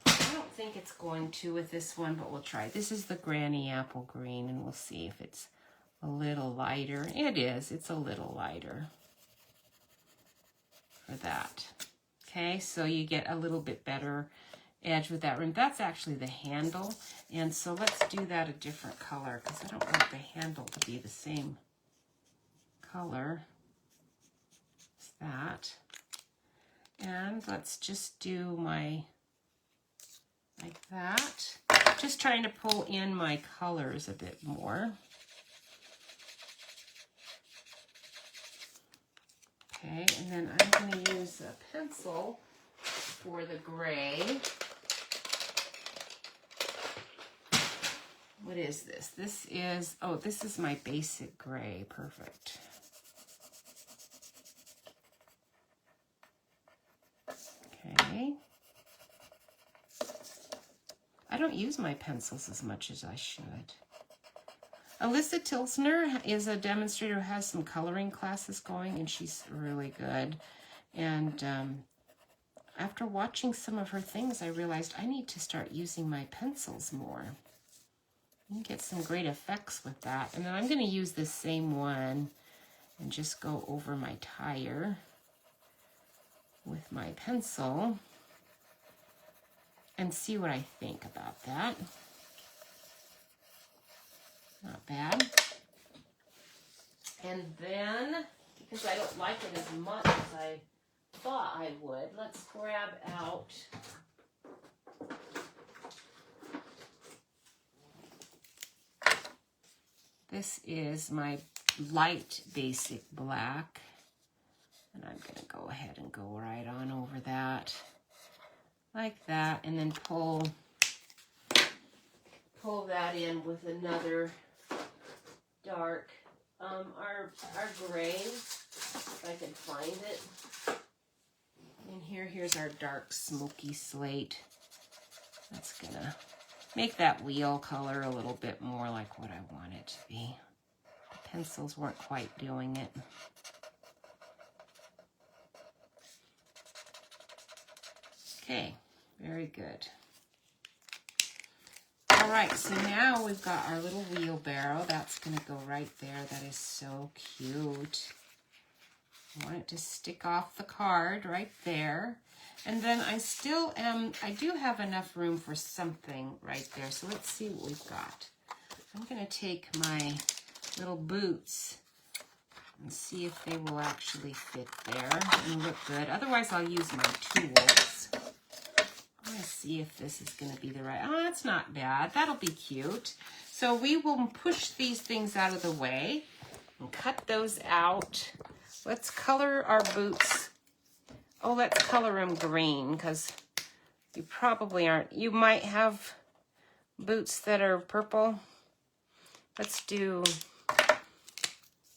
I don't think it's going to with this one, but we'll try. This is the Granny Apple Green, and we'll see if it's a little lighter. It is. It's a little lighter for that. Okay, so you get a little bit better edge with that rim. That's actually the handle, and so let's do that a different color, because I don't want the handle to be the same color as that. And let's just do my, like that. Just trying to pull in my colors a bit more. Okay, and then I'm going to use a pencil for the gray. What is this? This is, oh, this is my basic gray. Perfect. Okay. I don't use my pencils as much as I should. Alyssa Tilsner is a demonstrator who has some coloring classes going, and she's really good. And after watching some of her things, I realized I need to start using my pencils more. You can get some great effects with that. And then I'm going to use this same one and just go over my tire with my pencil and see what I think about that. Not bad. And then, because I don't like it as much as I thought I would, let's grab out this is my light basic black, and I'm going to go ahead and go right on over that like that, and then pull that in with another dark our gray, if I can find it. And here's our dark smoky slate. That's gonna make that wheel color a little bit more like what I want it to be. The pencils weren't quite doing it. Okay, very good. All right, so now we've got our little wheelbarrow. That's gonna go right there. That is so cute. I want it to stick off the card right there. And then I do have enough room for something right there. So let's see what we've got. I'm gonna take my little boots and see if they will actually fit there and look good. Otherwise, I'll use my tools. I'm gonna see if this is gonna be the right, oh, that's not bad. That'll be cute. So we will push these things out of the way and cut those out. Let's color our boots. Oh, let's color them green, because you probably aren't. You might have boots that are purple. Let's do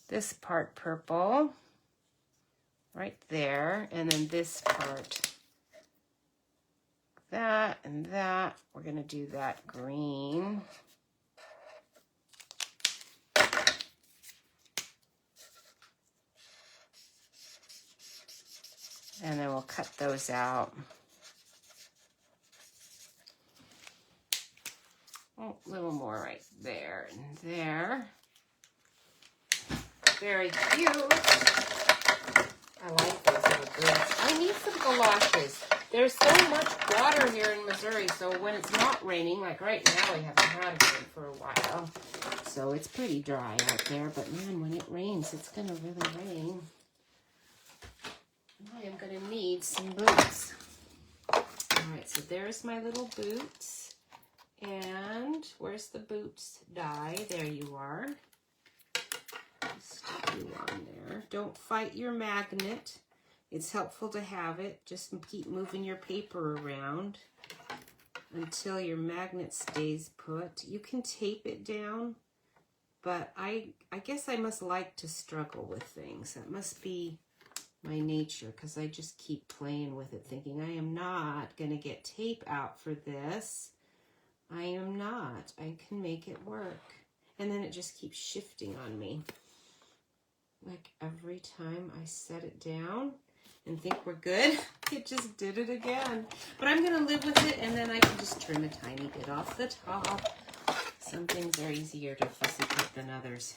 this part purple right there, and then this part. That and that. We're going to do that green. And then we'll cut those out. Oh, a little more right there and there. Very cute. I like those little boots. I need some galoshes. There's so much water here in Missouri, so when it's not raining, like right now, we haven't had it rain for a while. So it's pretty dry out there, but man, when it rains, it's gonna really rain. I am gonna need some boots. All right, so there's my little boots. And where's the boots die? There you are. Stick you on there. Don't fight your magnet. It's helpful to have it. Just keep moving your paper around until your magnet stays put. You can tape it down, but I guess I must like to struggle with things. That must be my nature, because I just keep playing with it, thinking I am not going to get tape out for this. I am not. I can make it work. And then it just keeps shifting on me. Like every time I set it down and think we're good, it just did it again. But I'm going to live with it, and then I can just trim a tiny bit off the top. Some things are easier to fussy cut than others.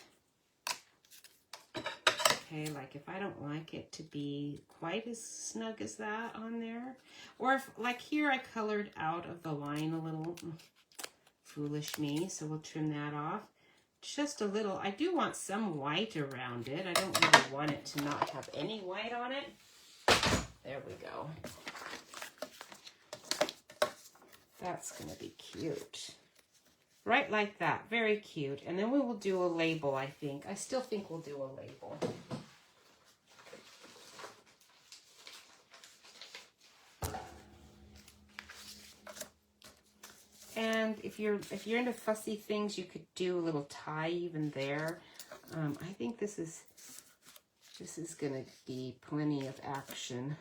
Okay, like if I don't like it to be quite as snug as that on there, or if, like here, I colored out of the line a little. Foolish me, so we'll trim that off. Just a little. I do want some white around it. I don't really want it to not have any white on it. There we go. That's going to be cute. Right like that. Very cute. And then we will do a label, I think. I still think we'll do a label. And if you're into fussy things, you could do a little tie even there. I think this is gonna be plenty of action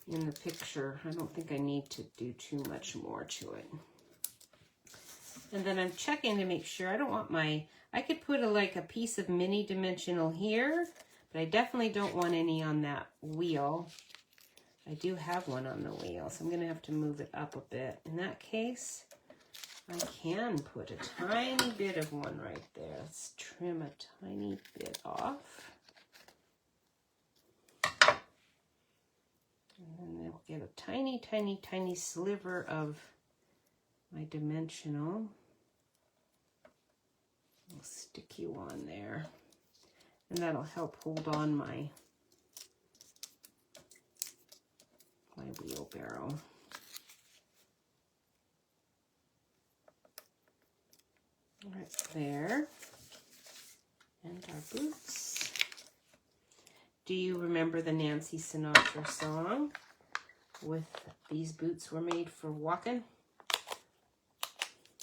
in the picture. I don't think I need to do too much more to it. And then I'm checking to make sure I don't want I could put like a piece of mini dimensional here, but I definitely don't want any on that wheel. I do have one on the wheel, so I'm going to have to move it up a bit. In that case, I can put a tiny bit of one right there. Let's trim a tiny bit off. And then we'll get a tiny, tiny, tiny sliver of my dimensional. I'll stick you on there. And that'll help hold on my wheelbarrow. Right there. And our boots. Do you remember the Nancy Sinatra song with "These boots were made for walking"?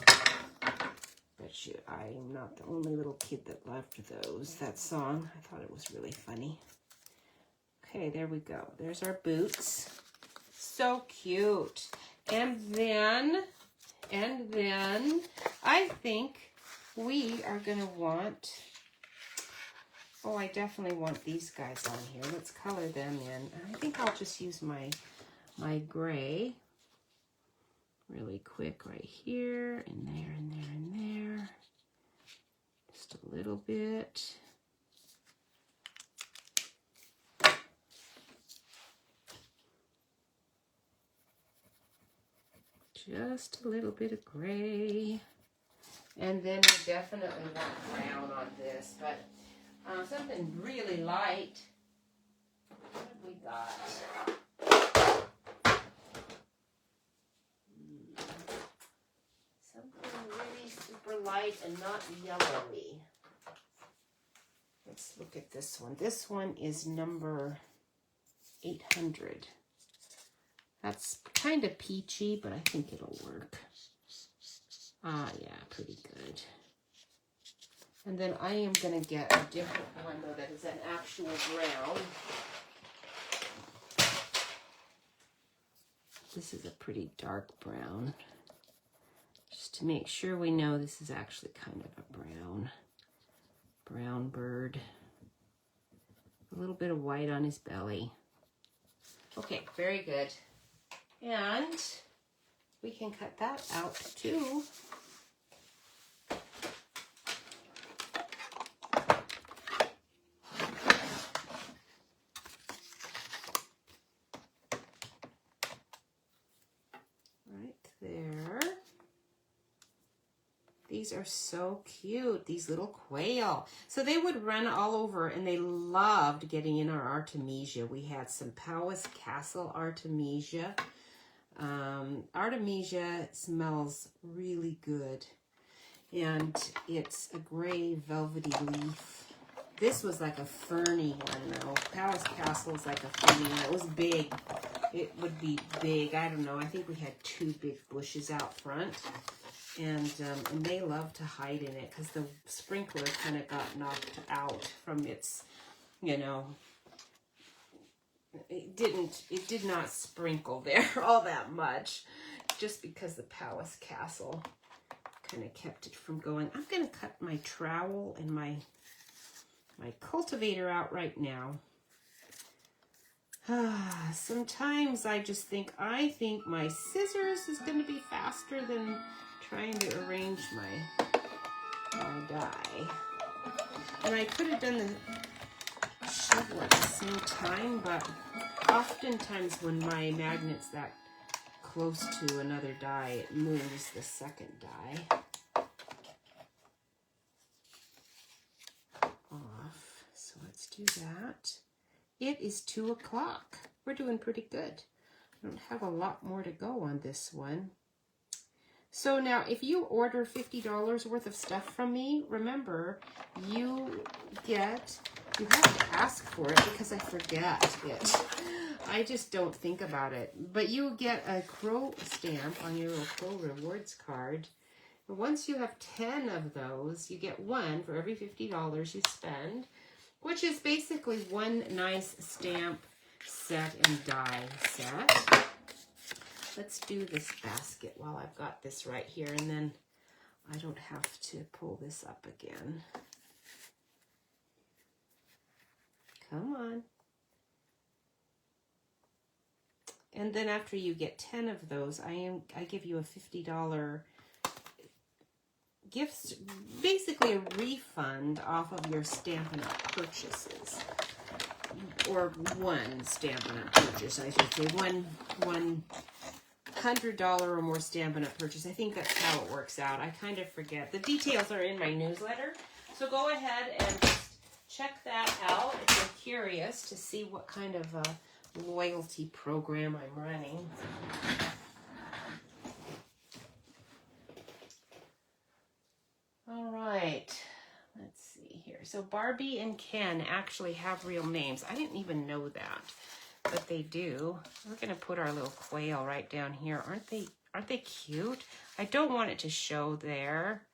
Bet you I'm not the only little kid that loved that song. I thought it was really funny. Okay, there we go. There's our boots. So cute. And then I think we are going to want, oh, I definitely want these guys on here. Let's color them in. I think I'll just use my gray really quick right here and there and there and there. Just a little bit. Just a little bit of gray. And then we definitely want brown on this, but something really light. What have we got? Something really super light and not yellowy. Let's look at this one. This one is number 800. That's kind of peachy, but I think it'll work. Ah, yeah, pretty good. And then I am going to get a different one, though, that is an actual brown. This is a pretty dark brown. Just to make sure we know this is actually kind of a brown. Brown bird. A little bit of white on his belly. Okay, very good. And we can cut that out too. Right there. These are so cute, these little quail. So they would run all over, and they loved getting in our Artemisia. We had some Powys Castle Artemisia. Artemisia smells really good, and it's a gray velvety leaf. This was like a ferny one, though. Powys Castle is like a ferny one. It was big. It would be big. I don't know. I think we had 2 big bushes out front. And they love to hide in it because the sprinkler kind of got knocked out from its, you know, it did not sprinkle there all that much, just because the Powys Castle kind of kept it from going. I'm going to cut my trowel and my cultivator out right now. Sometimes I just think, my scissors is going to be faster than trying to arrange my die. And I could have done the shovel at the same time, but oftentimes when my magnet's that close to another die, it moves the second die off. So let's do that. It is 2 o'clock. We're doing pretty good. I don't have a lot more to go on this one. So now, if you order $50 worth of stuff from me, remember, you have to ask for it because I forget it. I just don't think about it. But you get a crow stamp on your little Crow Rewards card. And once you have 10 of those, you get 1 for every $50 you spend, which is basically 1 nice stamp set and die set. Let's do this basket while I've got this right here, and then I don't have to pull this up again. Come on. And then after you get 10 of those, I give you a $50 gift, basically a refund off of your Stampin' Up purchases. Or 1 Stampin' Up purchase, I should say. One $100 or more Stampin' Up purchase. I think that's how it works out. I kind of forget. The details are in my newsletter. So go ahead and just check that out if you're curious to see what kind of a loyalty program I'm running. All right. Let's see here. So Barbie and Ken actually have real names. I didn't even know that. But they do. We're going to put our little quail right down here. Aren't they cute? I don't want it to show there,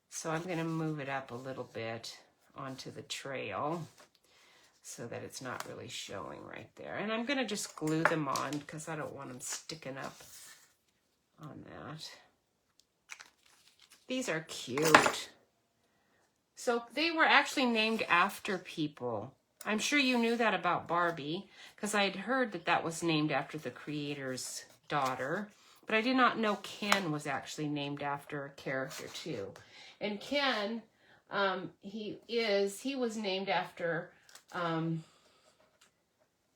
so I'm going to move it up a little bit onto the trail so that it's not really showing right there. And I'm going to just glue them on because I don't want them sticking up on that. These are cute. So they were actually named after people. I'm sure you knew that about Barbie, because I'd heard that that was named after the creator's daughter, but I did not know Ken was actually named after a character too. And Ken, he was named after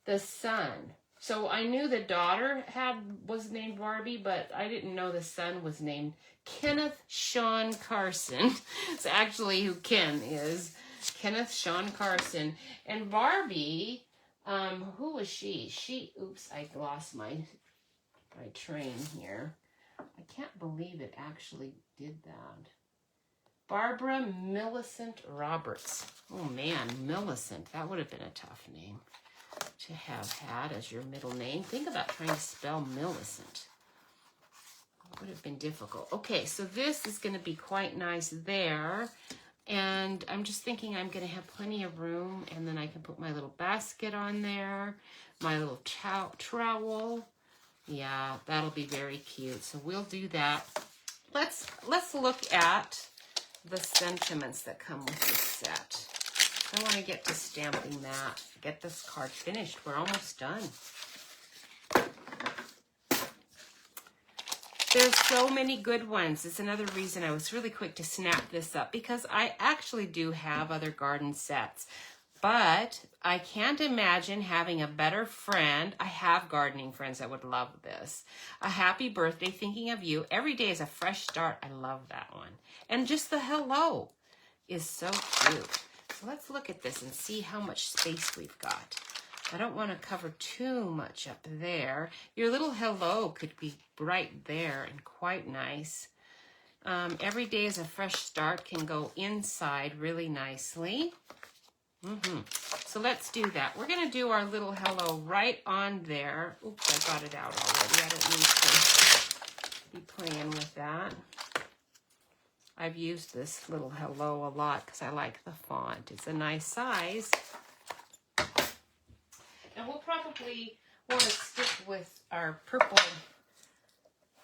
the son. So I knew the daughter was named Barbie, but I didn't know the son was named Kenneth Sean Carson. It's actually who Ken is. Kenneth Sean Carson. And Barbie, who was she? Oops, I lost my train here. I can't believe it actually did that. Barbara Millicent Roberts. Oh man, Millicent. That would have been a tough name to have had as your middle name. Think about trying to spell Millicent. It would have been difficult. Okay, so this is going to be quite nice there. And I'm just thinking I'm going to have plenty of room, and then I can put my little basket on there, my little trowel. Yeah, that'll be very cute. So we'll do that. Let's look at the sentiments that come with this set. I want to get to stamping that, get this card finished. We're almost done. There's so many good ones. It's another reason I was really quick to snap this up, because I actually do have other garden sets, but I can't imagine having a better friend. I have gardening friends that would love this. A happy birthday, thinking of you. Every day is a fresh start. I love that one. And just the hello is so cute. So let's look at this and see how much space we've got. I don't want to cover too much up there. Your little hello could be right there and quite nice. Every day is a fresh start can go inside really nicely. So let's do that. We're going to do our little hello right on there. Oops, I got it out already. I don't need to be playing with that. I've used this little hello a lot because I like the font. It's a nice size. And we'll probably want to stick with our purple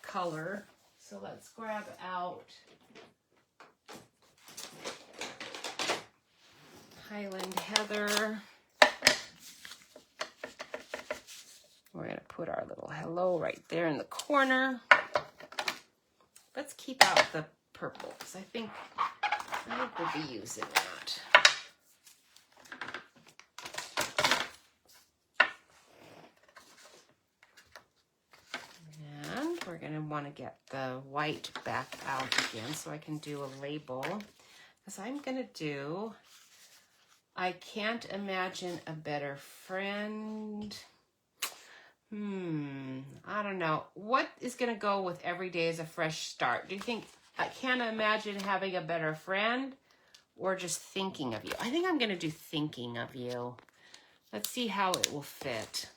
color. So let's grab out Highland Heather. We're going to put our little hello right there in the corner. Let's keep out the purple because I think we'll be using that. And we're going to want to get the white back out again so I can do a label. Because I'm going to do, I can't imagine a better friend. I don't know. What is going to go with every day is a fresh start? Do you think I can't imagine having a better friend or just thinking of you? I think I'm going to do thinking of you. Let's see how it will fit.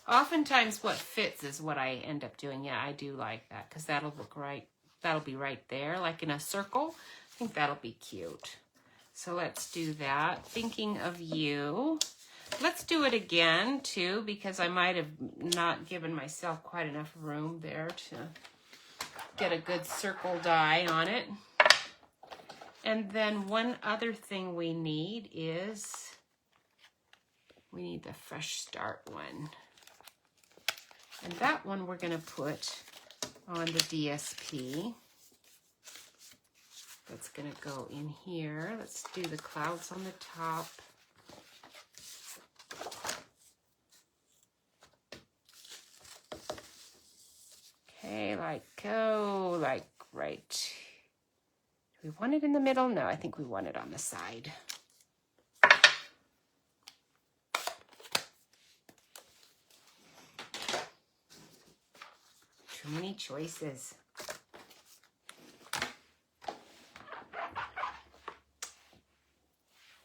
Oftentimes what fits is what I end up doing. Yeah, I do like that because that'll look right. That'll be right there, like in a circle. I think that'll be cute. So let's do that. Thinking of you. Let's do it again, too, because I might have not given myself quite enough room there to get a good circle die on it. And then one other thing we need is, we need the fresh start one. And that one we're going to put on the DSP. That's going to go in here. Let's do the clouds on the top. Okay, like right. Do we want it in the middle? No, I think we want it on the side. Too many choices.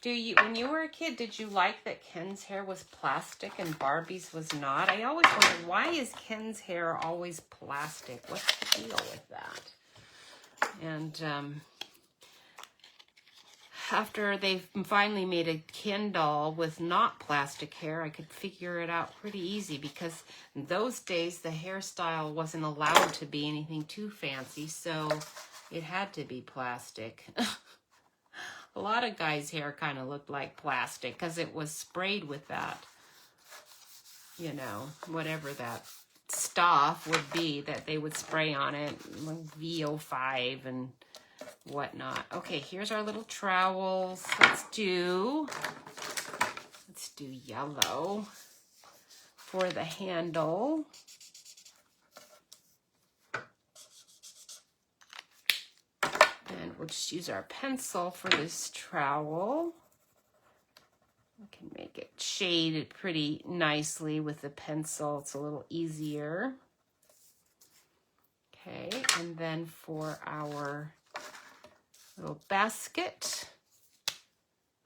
When you were a kid, did you like that Ken's hair was plastic and Barbie's was not? I always wondered, why is Ken's hair always plastic? What's the deal with that? And after they finally made a Ken doll with not plastic hair, I could figure it out pretty easy because in those days the hairstyle wasn't allowed to be anything too fancy, so it had to be plastic. A lot of guys' hair kind of looked like plastic because it was sprayed with that, you know, whatever that stuff would be that they would spray on it, like VO5 and whatnot. Okay, here's our little trowels. Let's do yellow for the handle. And we'll just use our pencil for this trowel. We can make it shaded pretty nicely with the pencil. It's a little easier. Okay, and then for our little basket.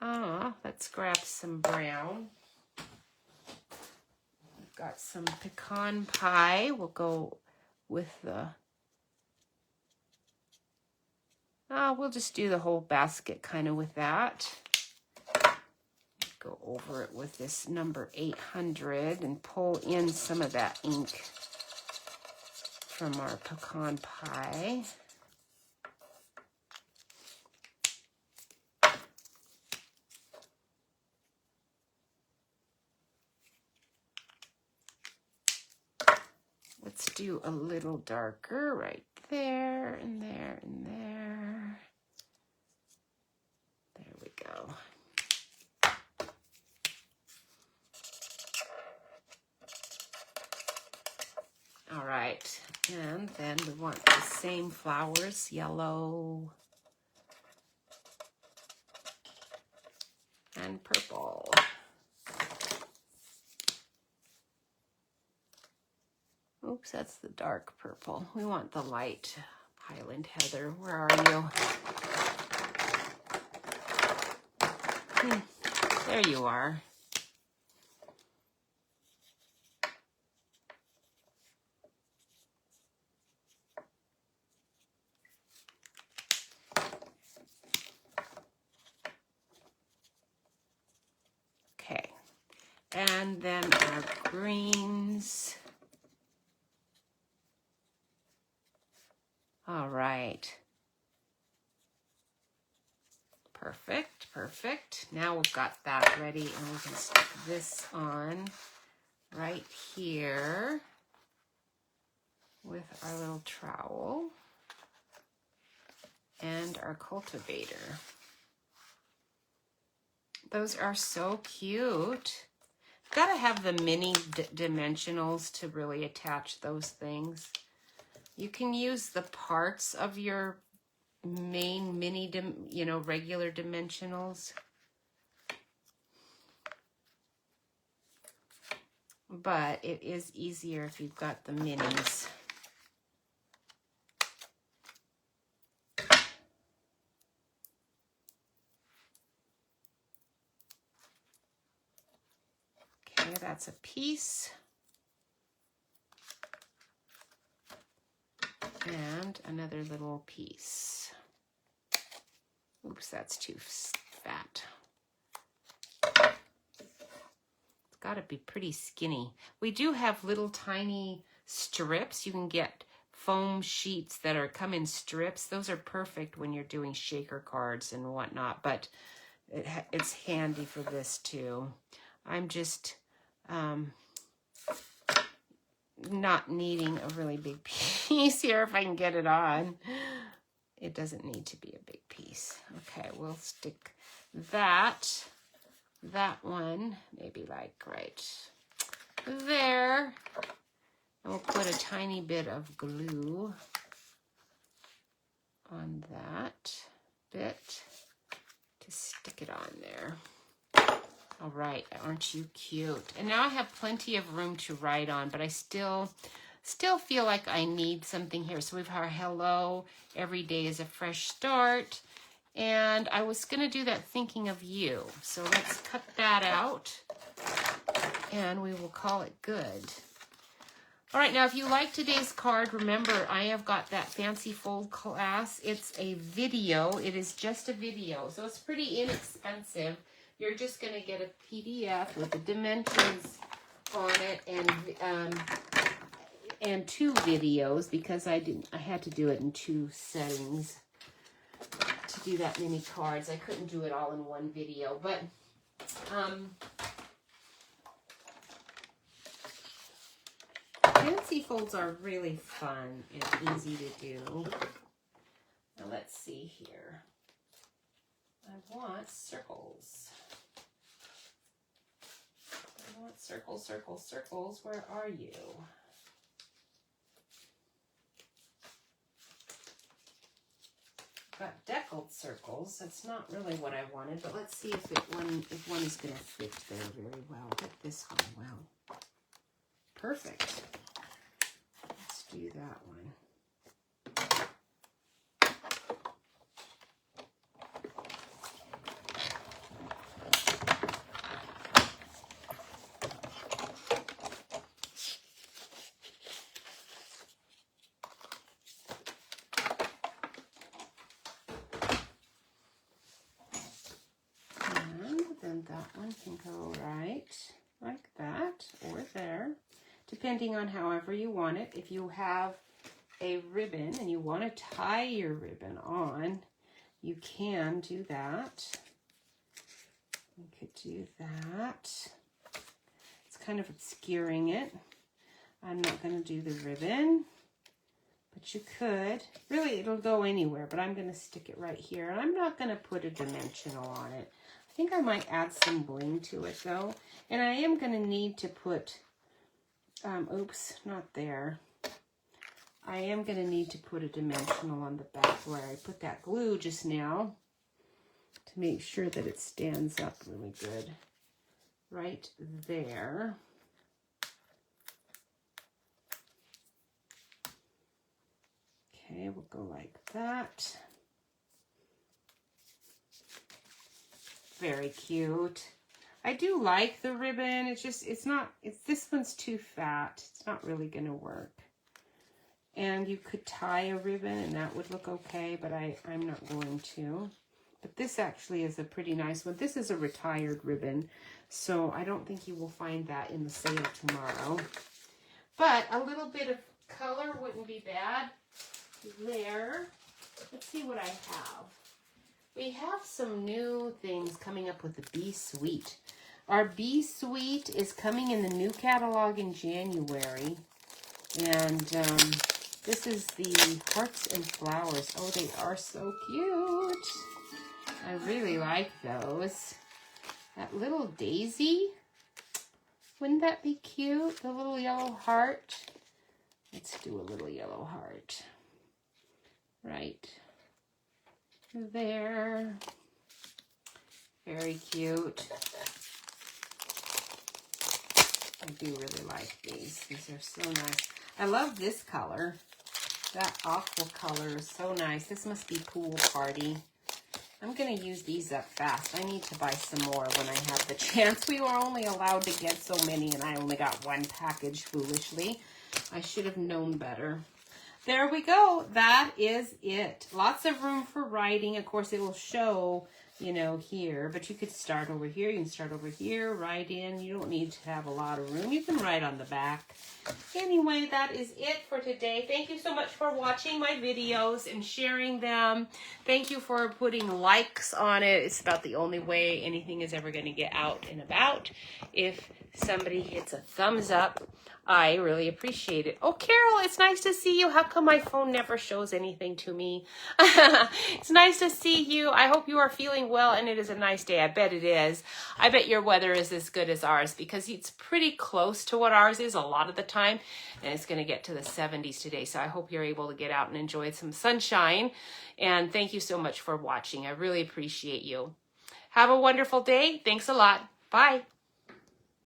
Let's grab some brown. We've got some pecan pie. We'll go with the, we'll just do the whole basket kind of with that. Go over it with this number 800 and pull in some of that ink from our pecan pie. Let's do a little darker right there and there and there. There we go. All right, and then we want the same flowers, yellow and purple. Oops, that's the dark purple. We want the light Highland Heather. Where are you? There you are. Okay, and then our greens. All right. Perfect, perfect. Now we've got that ready, and we can stick this on right here with our little trowel and our cultivator. Those are so cute. Got to have the mini dimensionals to really attach those things. You can use the parts of your main mini, regular dimensionals. But it is easier if you've got the minis. Okay, that's a piece. And another little piece. Oops, that's too fat. It's got to be pretty skinny. We do have little tiny strips. You can get foam sheets that come in strips. Those are perfect when you're doing shaker cards and whatnot, but it's handy for this too. I'm just not needing a really big piece here if I can get it on. It doesn't need to be a big piece. Okay, we'll stick that one, maybe like right there. And we'll put a tiny bit of glue on that bit to stick it on there. All right, aren't you cute? And now I have plenty of room to write on, but I still feel like I need something here. So we've our hello, every day is a fresh start. And I was going to do that thinking of you. So let's cut that out and we will call it good. All right, now if you like today's card, remember I have got that Fancy Fold class. It's a video. It is just a video, so it's pretty inexpensive. You're just going to get a PDF with the dimensions on it and 2 videos because I had to do it in 2 settings to do that many cards. I couldn't do it all in one video, but Fancy folds are really fun and easy to do. Now let's see here. I want circles. I want circles, circles, circles. Where are you? Got deckled circles. That's not really what I wanted, but let's see if one is going to fit there very well. Fit this one well. Perfect. Do that one. go right like that, or there, depending on however you want it. If you have a ribbon and you want to tie your ribbon on, you can do that. You could do that. It's kind of obscuring it. I'm not going to do the ribbon, but you could. Really, it'll go anywhere, but I'm going to stick it right here. And I'm not going to put a dimensional on it. I think I might add some bling to it, though. And I am going to need to put, oops, not there. I am going to need to put a dimensional on the back where I put that glue just now to make sure that it stands up really good. Right there. Okay, we'll go like that. Very cute. I do like the ribbon. It's just, this one's too fat. It's not really going to work. And you could tie a ribbon and that would look okay, but I'm not going to. But this actually is a pretty nice one. This is a retired ribbon, so I don't think you will find that in the sale tomorrow. But a little bit of color wouldn't be bad there. Let's see what I have. We have some new things coming up with the Bee Suite. Our Bee Suite is coming in the new catalog in January. And this is the Hearts and Flowers. Oh, they are so cute. I really like those. That little daisy. Wouldn't that be cute? The little yellow heart. Let's do a little yellow heart. Right there. Very cute. I do really like these. These are so nice. I love this color. That aqua color is so nice. This must be pool party. I'm going to use these up fast. I need to buy some more when I have the chance. We were only allowed to get so many, and I only got one package foolishly. I should have known better. There we go. That is it. Lots of room for writing. Of course, it will show, you know, here, but you could start over here. You can start over here, write in. You don't need to have a lot of room. You can write on the back. Anyway, that is it for today. Thank you so much for watching my videos and sharing them. Thank you for putting likes on it. It's about the only way anything is ever going to get out and about. If somebody hits a thumbs up, I really appreciate it. Oh, Carol, it's nice to see you. How come my phone never shows anything to me? It's nice to see you. I hope you are feeling well, and it is a nice day. I bet it is. I bet your weather is as good as ours because it's pretty close to what ours is a lot of the time, and it's going to get to the 70s today. So I hope you're able to get out and enjoy some sunshine, and thank you so much for watching. I really appreciate you. Have a wonderful day. Thanks a lot. Bye.